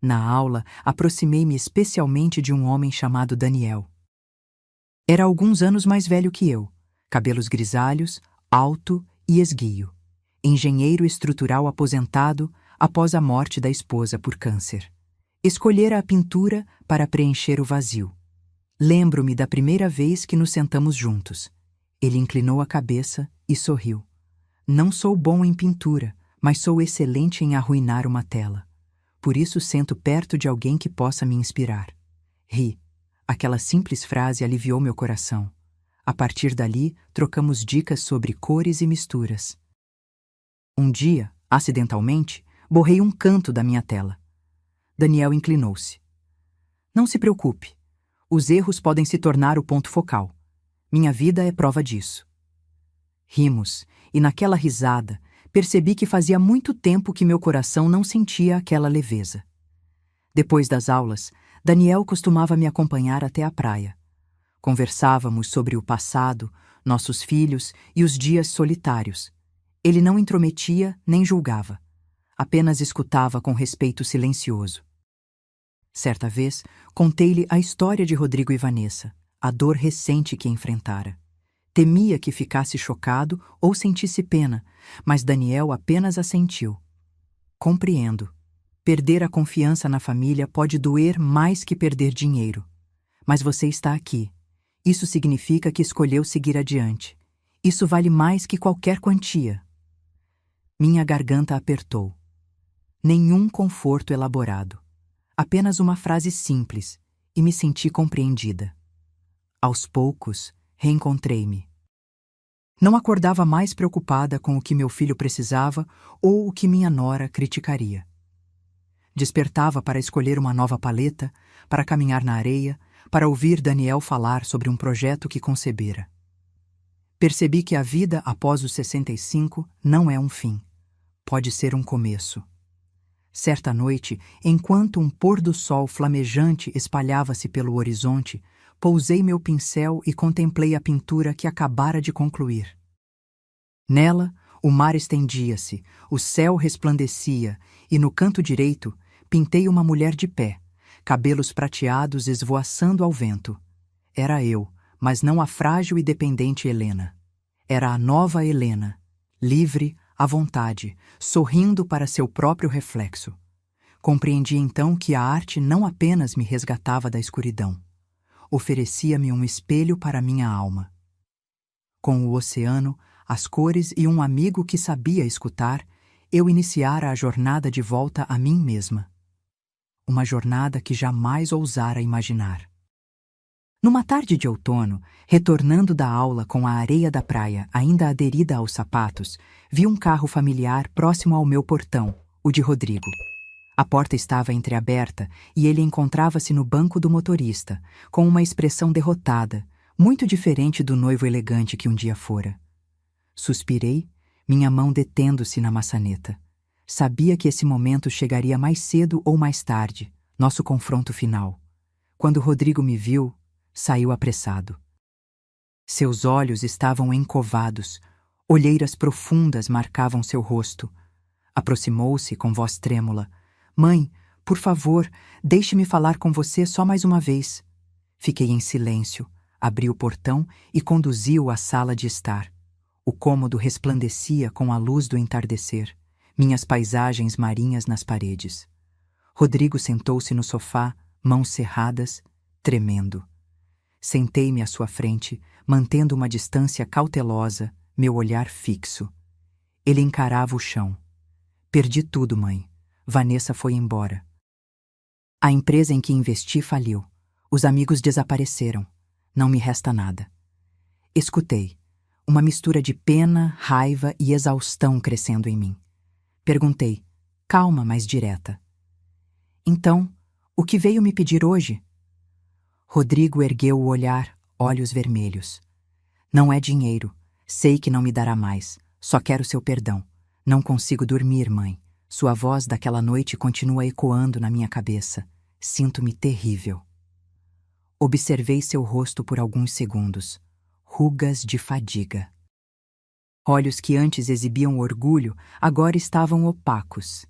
Na aula, aproximei-me especialmente de um homem chamado Daniel. Era alguns anos mais velho que eu, cabelos grisalhos, alto e esguio. Engenheiro estrutural aposentado após a morte da esposa por câncer. Escolhera a pintura para preencher o vazio. Lembro-me da primeira vez que nos sentamos juntos. Ele inclinou a cabeça e sorriu. Não sou bom em pintura, mas sou excelente em arruinar uma tela. Por isso sento perto de alguém que possa me inspirar. Ri. Aquela simples frase aliviou meu coração. A partir dali, trocamos dicas sobre cores e misturas. Um dia, acidentalmente, borrei um canto da minha tela. Daniel inclinou-se. Não se preocupe. Os erros podem se tornar o ponto focal. Minha vida é prova disso. Rimos, e naquela risada, percebi que fazia muito tempo que meu coração não sentia aquela leveza. Depois das aulas, Daniel costumava me acompanhar até a praia. Conversávamos sobre o passado, nossos filhos e os dias solitários. Ele não intrometia nem julgava. Apenas escutava com respeito silencioso. Certa vez, contei-lhe a história de Rodrigo e Vanessa, a dor recente que enfrentara. Temia que ficasse chocado ou sentisse pena, mas Daniel apenas assentiu. Compreendo. Perder a confiança na família pode doer mais que perder dinheiro. Mas você está aqui. Isso significa que escolheu seguir adiante. Isso vale mais que qualquer quantia. Minha garganta apertou. Nenhum conforto elaborado. Apenas uma frase simples, e me senti compreendida. Aos poucos, reencontrei-me. Não acordava mais preocupada com o que meu filho precisava ou o que minha nora criticaria. Despertava para escolher uma nova paleta, para caminhar na areia, para ouvir Daniel falar sobre um projeto que concebera. Percebi que a vida após os 65 não é um fim. Pode ser um começo. Certa noite, enquanto um pôr-do-sol flamejante espalhava-se pelo horizonte, pousei meu pincel e contemplei a pintura que acabara de concluir. Nela, o mar estendia-se, o céu resplandecia e, no canto direito, pintei uma mulher de pé, cabelos prateados esvoaçando ao vento. Era eu, mas não a frágil e dependente Helena. Era a nova Helena, livre, à vontade, sorrindo para seu próprio reflexo. Compreendi então que a arte não apenas me resgatava da escuridão. Oferecia-me um espelho para minha alma. Com o oceano, as cores e um amigo que sabia escutar, eu iniciara a jornada de volta a mim mesma. Uma jornada que jamais ousara imaginar. Numa tarde de outono, retornando da aula com a areia da praia ainda aderida aos sapatos, vi um carro familiar próximo ao meu portão, o de Rodrigo. A porta estava entreaberta e ele encontrava-se no banco do motorista, com uma expressão derrotada, muito diferente do noivo elegante que um dia fora. Suspirei, minha mão detendo-se na maçaneta. Sabia que esse momento chegaria mais cedo ou mais tarde, nosso confronto final. Quando Rodrigo me viu, saiu apressado. Seus olhos estavam encovados, olheiras profundas marcavam seu rosto. Aproximou-se com voz trêmula. Mãe, por favor, deixe-me falar com você só mais uma vez. Fiquei em silêncio, abri o portão e conduzi-o à sala de estar. O cômodo resplandecia com a luz do entardecer, minhas paisagens marinhas nas paredes. Rodrigo sentou-se no sofá, mãos cerradas, tremendo. Sentei-me à sua frente, mantendo uma distância cautelosa, meu olhar fixo. Ele encarava o chão. Perdi tudo, mãe. Vanessa foi embora. A empresa em que investi faliu. Os amigos desapareceram. Não me resta nada. Escutei. Uma mistura de pena, raiva e exaustão crescendo em mim. Perguntei, calma, mas direta. Então, o que veio me pedir hoje? Rodrigo ergueu o olhar, olhos vermelhos. Não é dinheiro. Sei que não me dará mais. Só quero seu perdão. Não consigo dormir, mãe. Sua voz daquela noite continua ecoando na minha cabeça. Sinto-me terrível. Observei seu rosto por alguns segundos. Rugas de fadiga. Olhos que antes exibiam orgulho, agora estavam opacos.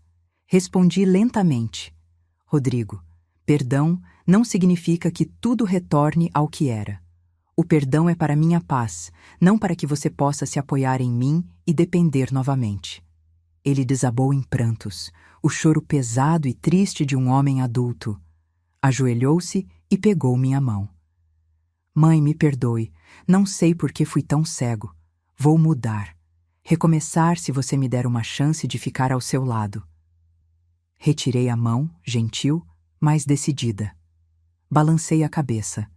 Respondi lentamente. Rodrigo, perdão não significa que tudo retorne ao que era. O perdão é para minha paz, não para que você possa se apoiar em mim e depender novamente. Ele desabou em prantos, o choro pesado e triste de um homem adulto. Ajoelhou-se e pegou minha mão. Mãe, me perdoe, não sei por que fui tão cego. Vou mudar. Recomeçar se você me der uma chance de ficar ao seu lado. Retirei a mão, gentil, mas decidida. Balancei a cabeça.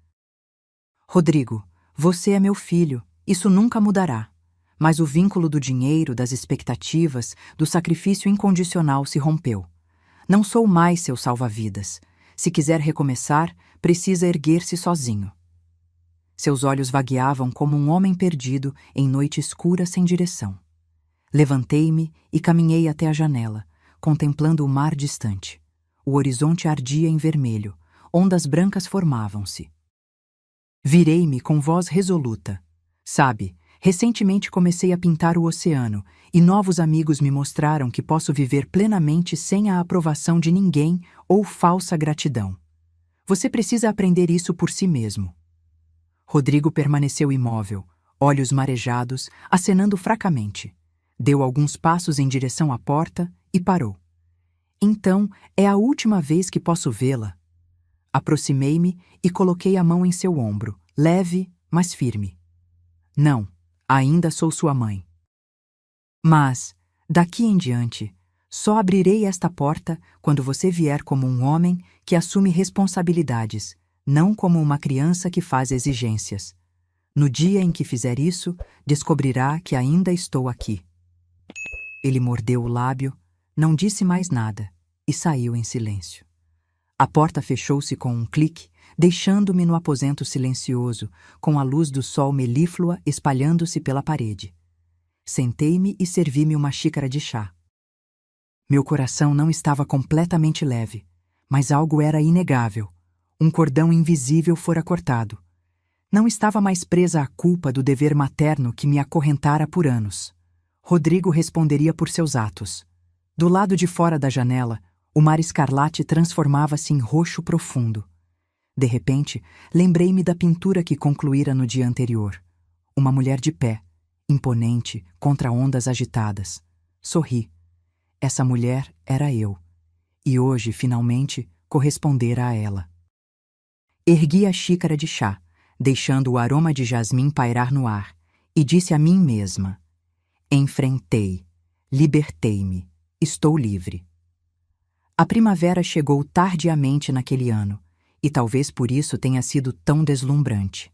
Rodrigo, você é meu filho, isso nunca mudará. Mas o vínculo do dinheiro, das expectativas, do sacrifício incondicional se rompeu. Não sou mais seu salva-vidas. Se quiser recomeçar, precisa erguer-se sozinho. Seus olhos vagueavam como um homem perdido em noite escura sem direção. Levantei-me e caminhei até a janela, contemplando o mar distante. O horizonte ardia em vermelho, ondas brancas formavam-se. Virei-me com voz resoluta. Sabe, recentemente comecei a pintar o oceano e novos amigos me mostraram que posso viver plenamente sem a aprovação de ninguém ou falsa gratidão. Você precisa aprender isso por si mesmo. Rodrigo permaneceu imóvel, olhos marejados, acenando fracamente. Deu alguns passos em direção à porta e parou. Então, é a última vez que posso vê-la. Aproximei-me e coloquei a mão em seu ombro, leve, mas firme. Não, ainda sou sua mãe. Mas, daqui em diante, só abrirei esta porta quando você vier como um homem que assume responsabilidades, não como uma criança que faz exigências. No dia em que fizer isso, descobrirá que ainda estou aqui. Ele mordeu o lábio, não disse mais nada e saiu em silêncio. A porta fechou-se com um clique, deixando-me no aposento silencioso, com a luz do sol melíflua espalhando-se pela parede. Sentei-me e servi-me uma xícara de chá. Meu coração não estava completamente leve, mas algo era inegável. Um cordão invisível fora cortado. Não estava mais presa à culpa do dever materno que me acorrentara por anos. Rodrigo responderia por seus atos. Do lado de fora da janela, o mar escarlate transformava-se em roxo profundo. De repente, lembrei-me da pintura que concluíra no dia anterior. Uma mulher de pé, imponente, contra ondas agitadas. Sorri. Essa mulher era eu. E hoje, finalmente, correspondera a ela. Ergui a xícara de chá, deixando o aroma de jasmim pairar no ar, e disse a mim mesma: enfrentei, libertei-me, estou livre. A primavera chegou tardiamente naquele ano, e talvez por isso tenha sido tão deslumbrante.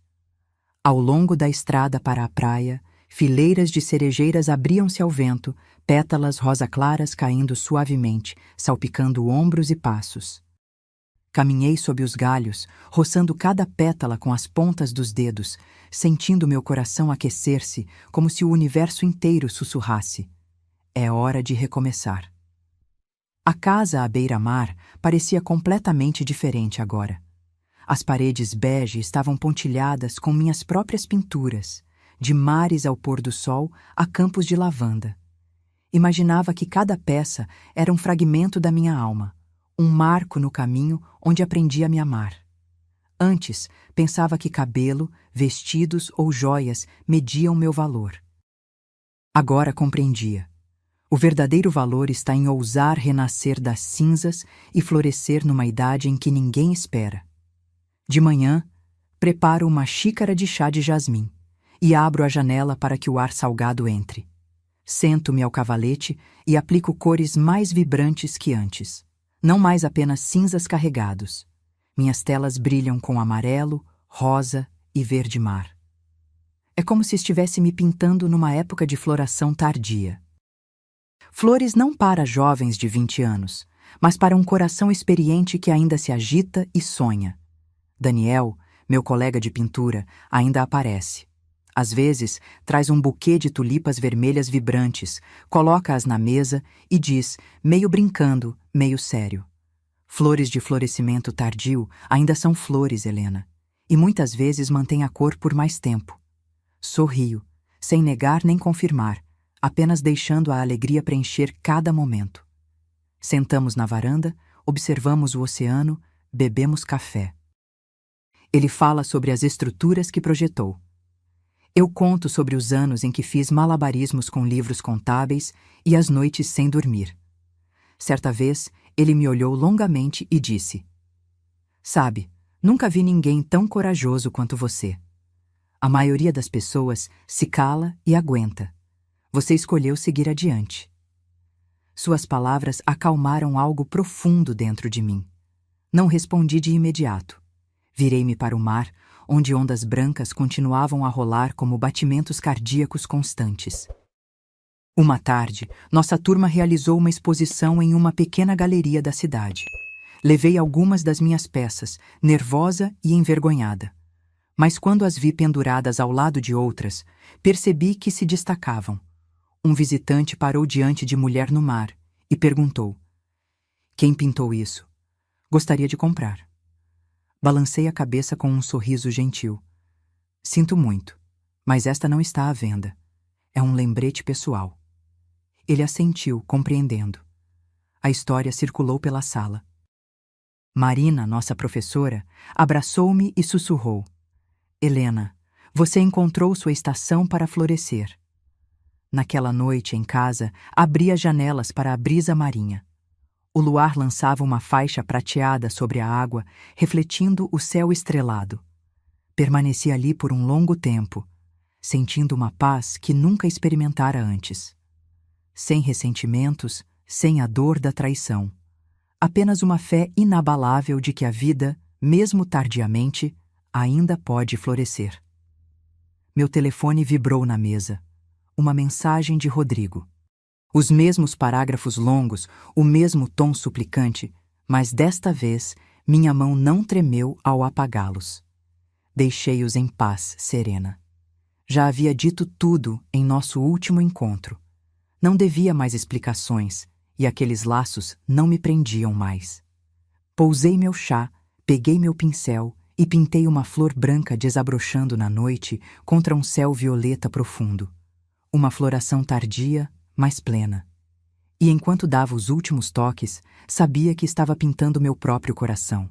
Ao longo da estrada para a praia, fileiras de cerejeiras abriam-se ao vento, pétalas rosa-claras caindo suavemente, salpicando ombros e passos. Caminhei sob os galhos, roçando cada pétala com as pontas dos dedos, sentindo meu coração aquecer-se como se o universo inteiro sussurrasse: é hora de recomeçar. A casa à beira-mar parecia completamente diferente agora. As paredes bege estavam pontilhadas com minhas próprias pinturas, de mares ao pôr do sol a campos de lavanda. Imaginava que cada peça era um fragmento da minha alma, um marco no caminho onde aprendi a me amar. Antes, pensava que cabelo, vestidos ou joias mediam meu valor. Agora compreendia. O verdadeiro valor está em ousar renascer das cinzas e florescer numa idade em que ninguém espera. De manhã, preparo uma xícara de chá de jasmim e abro a janela para que o ar salgado entre. Sento-me ao cavalete e aplico cores mais vibrantes que antes. Não mais apenas cinzas carregados. Minhas telas brilham com amarelo, rosa e verde mar. É como se estivesse me pintando numa época de floração tardia. Flores não para jovens de 20 anos, mas para um coração experiente que ainda se agita e sonha. Daniel, meu colega de pintura, ainda aparece. Às vezes, traz um buquê de tulipas vermelhas vibrantes, coloca-as na mesa e diz, meio brincando, meio sério: flores de florescimento tardio ainda são flores, Helena, e muitas vezes mantêm a cor por mais tempo. Sorrio, sem negar nem confirmar, apenas deixando a alegria preencher cada momento. Sentamos na varanda, observamos o oceano, bebemos café. Ele fala sobre as estruturas que projetou. Eu conto sobre os anos em que fiz malabarismos com livros contábeis e as noites sem dormir. Certa vez, ele me olhou longamente e disse: sabe, nunca vi ninguém tão corajoso quanto você. A maioria das pessoas se cala e aguenta. Você escolheu seguir adiante. Suas palavras acalmaram algo profundo dentro de mim. Não respondi de imediato. Virei-me para o mar, onde ondas brancas continuavam a rolar como batimentos cardíacos constantes. Uma tarde, nossa turma realizou uma exposição em uma pequena galeria da cidade. Levei algumas das minhas peças, nervosa e envergonhada. Mas quando as vi penduradas ao lado de outras, percebi que se destacavam. Um visitante parou diante de Mulher no Mar e perguntou: quem pintou isso? Gostaria de comprar. Balancei a cabeça com um sorriso gentil. Sinto muito, mas esta não está à venda. É um lembrete pessoal. Ele assentiu, compreendendo. A história circulou pela sala. Marina, nossa professora, abraçou-me e sussurrou: Helena, você encontrou sua estação para florescer. Naquela noite, em casa, abri as janelas para a brisa marinha. O luar lançava uma faixa prateada sobre a água, refletindo o céu estrelado. Permaneci ali por um longo tempo, sentindo uma paz que nunca experimentara antes. Sem ressentimentos, sem a dor da traição. Apenas uma fé inabalável de que a vida, mesmo tardiamente, ainda pode florescer. Meu telefone vibrou na mesa. Uma mensagem de Rodrigo. Os mesmos parágrafos longos, o mesmo tom suplicante, mas desta vez minha mão não tremeu ao apagá-los. Deixei-os em paz, serena. Já havia dito tudo em nosso último encontro. Não devia mais explicações, e aqueles laços não me prendiam mais. Pousei meu chá, peguei meu pincel e pintei uma flor branca desabrochando na noite contra um céu violeta profundo. Uma floração tardia, mas plena. E enquanto dava os últimos toques, sabia que estava pintando meu próprio coração.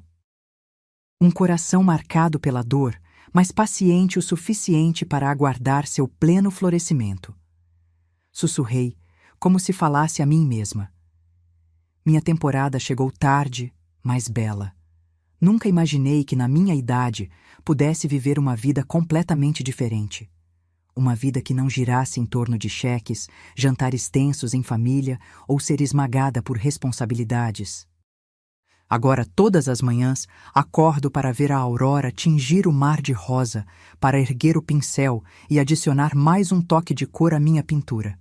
Um coração marcado pela dor, mas paciente o suficiente para aguardar seu pleno florescimento. Sussurrei, como se falasse a mim mesma. Minha temporada chegou tarde, mas bela. Nunca imaginei que na minha idade pudesse viver uma vida completamente diferente. Uma vida que não girasse em torno de cheques, jantares tensos em família ou ser esmagada por responsabilidades. Agora, todas as manhãs, acordo para ver a aurora tingir o mar de rosa, para erguer o pincel e adicionar mais um toque de cor à minha pintura.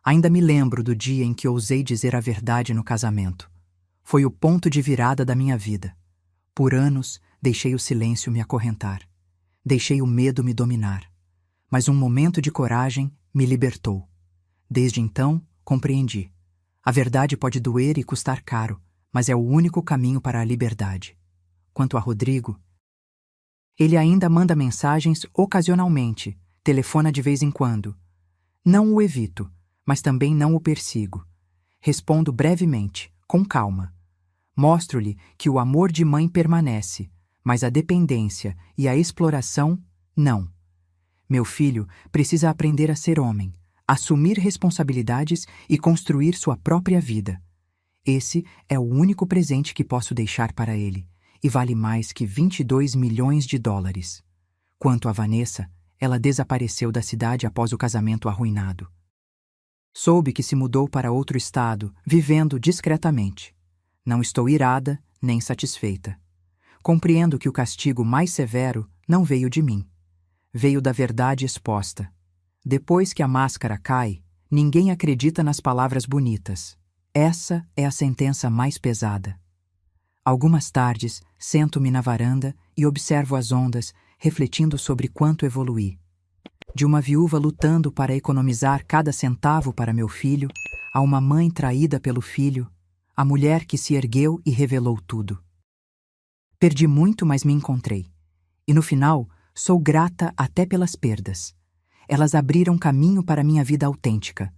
Ainda me lembro do dia em que ousei dizer a verdade no casamento. Foi o ponto de virada da minha vida. Por anos, deixei o silêncio me acorrentar. Deixei o medo me dominar. Mas um momento de coragem me libertou. Desde então, compreendi. A verdade pode doer e custar caro, mas é o único caminho para a liberdade. Quanto a Rodrigo, ele ainda manda mensagens ocasionalmente, telefona de vez em quando. Não o evito, mas também não o persigo. Respondo brevemente, com calma. Mostro-lhe que o amor de mãe permanece, mas a dependência e a exploração, não. Meu filho precisa aprender a ser homem, assumir responsabilidades e construir sua própria vida. Esse é o único presente que posso deixar para ele, e vale mais que 22 milhões de dólares. Quanto a Vanessa, ela desapareceu da cidade após o casamento arruinado. Soube que se mudou para outro estado, vivendo discretamente. Não estou irada nem satisfeita. Compreendo que o castigo mais severo não veio de mim. Veio da verdade exposta. Depois que a máscara cai, ninguém acredita nas palavras bonitas. Essa é a sentença mais pesada. Algumas tardes, sento-me na varanda e observo as ondas, refletindo sobre quanto evoluí. De uma viúva lutando para economizar cada centavo para meu filho, a uma mãe traída pelo filho, a mulher que se ergueu e revelou tudo. Perdi muito, mas me encontrei. E no final, sou grata até pelas perdas. Elas abriram caminho para minha vida autêntica.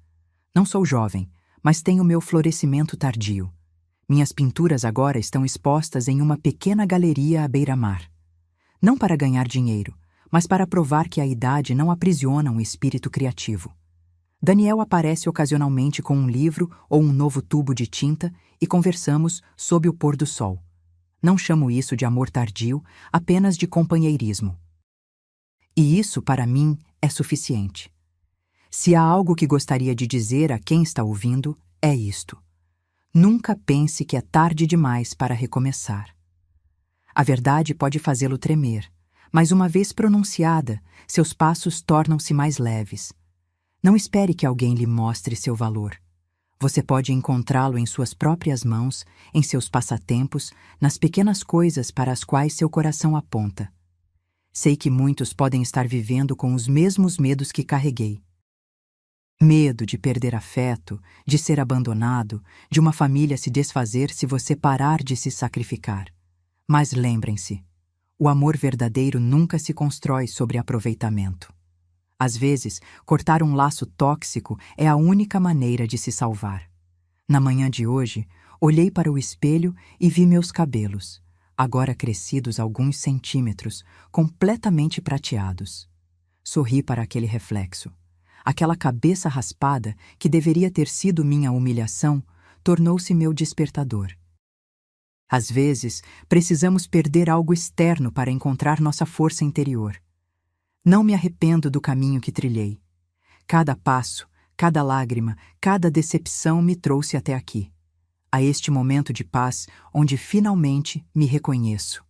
Não sou jovem, mas tenho meu florescimento tardio. Minhas pinturas agora estão expostas em uma pequena galeria à beira-mar. Não para ganhar dinheiro, mas para provar que a idade não aprisiona um espírito criativo. Daniel aparece ocasionalmente com um livro ou um novo tubo de tinta e conversamos sob o pôr do sol. Não chamo isso de amor tardio, apenas de companheirismo. E isso, para mim, é suficiente. Se há algo que gostaria de dizer a quem está ouvindo, é isto. Nunca pense que é tarde demais para recomeçar. A verdade pode fazê-lo tremer, mas uma vez pronunciada, seus passos tornam-se mais leves. Não espere que alguém lhe mostre seu valor. Você pode encontrá-lo em suas próprias mãos, em seus passatempos, nas pequenas coisas para as quais seu coração aponta. Sei que muitos podem estar vivendo com os mesmos medos que carreguei. Medo de perder afeto, de ser abandonado, de uma família se desfazer se você parar de se sacrificar. Mas lembrem-se, o amor verdadeiro nunca se constrói sobre aproveitamento. Às vezes, cortar um laço tóxico é a única maneira de se salvar. Na manhã de hoje, olhei para o espelho e vi meus cabelos, agora crescidos alguns centímetros, completamente prateados. Sorri para aquele reflexo. Aquela cabeça raspada, que deveria ter sido minha humilhação, tornou-se meu despertador. Às vezes, precisamos perder algo externo para encontrar nossa força interior. Não me arrependo do caminho que trilhei. Cada passo, cada lágrima, cada decepção me trouxe até aqui, a este momento de paz onde finalmente me reconheço.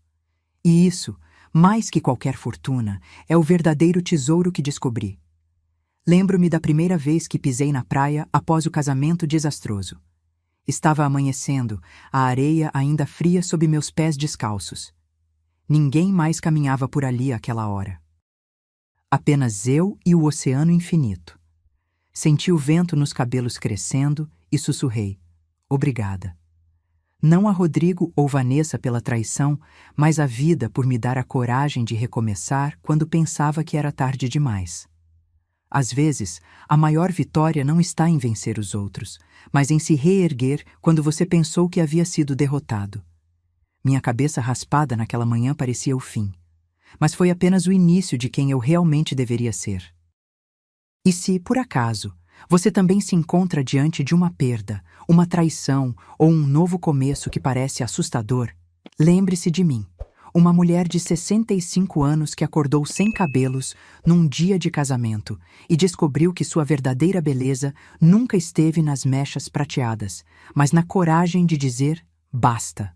E isso, mais que qualquer fortuna, é o verdadeiro tesouro que descobri. Lembro-me da primeira vez que pisei na praia após o casamento desastroso. Estava amanhecendo, a areia ainda fria sob meus pés descalços. Ninguém mais caminhava por ali àquela hora. Apenas eu e o oceano infinito. Senti o vento nos cabelos crescendo e sussurrei: obrigada. Não a Rodrigo ou Vanessa pela traição, mas a vida por me dar a coragem de recomeçar quando pensava que era tarde demais. Às vezes, a maior vitória não está em vencer os outros, mas em se reerguer quando você pensou que havia sido derrotado. Minha cabeça raspada naquela manhã parecia o fim. Mas foi apenas o início de quem eu realmente deveria ser. E se, por acaso, você também se encontra diante de uma perda, uma traição ou um novo começo que parece assustador, lembre-se de mim, uma mulher de 65 anos que acordou sem cabelos num dia de casamento e descobriu que sua verdadeira beleza nunca esteve nas mechas prateadas, mas na coragem de dizer basta.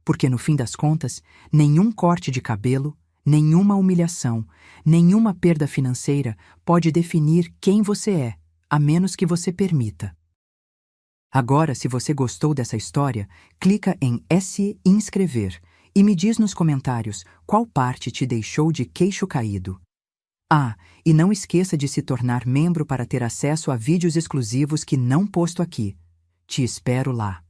Porque, no fim das contas, nenhum corte de cabelo, nenhuma humilhação, nenhuma perda financeira pode definir quem você é, a menos que você permita. Agora, se você gostou dessa história, clica em se inscrever e me diz nos comentários qual parte te deixou de queixo caído. Ah, e não esqueça de se tornar membro para ter acesso a vídeos exclusivos que não posto aqui. Te espero lá.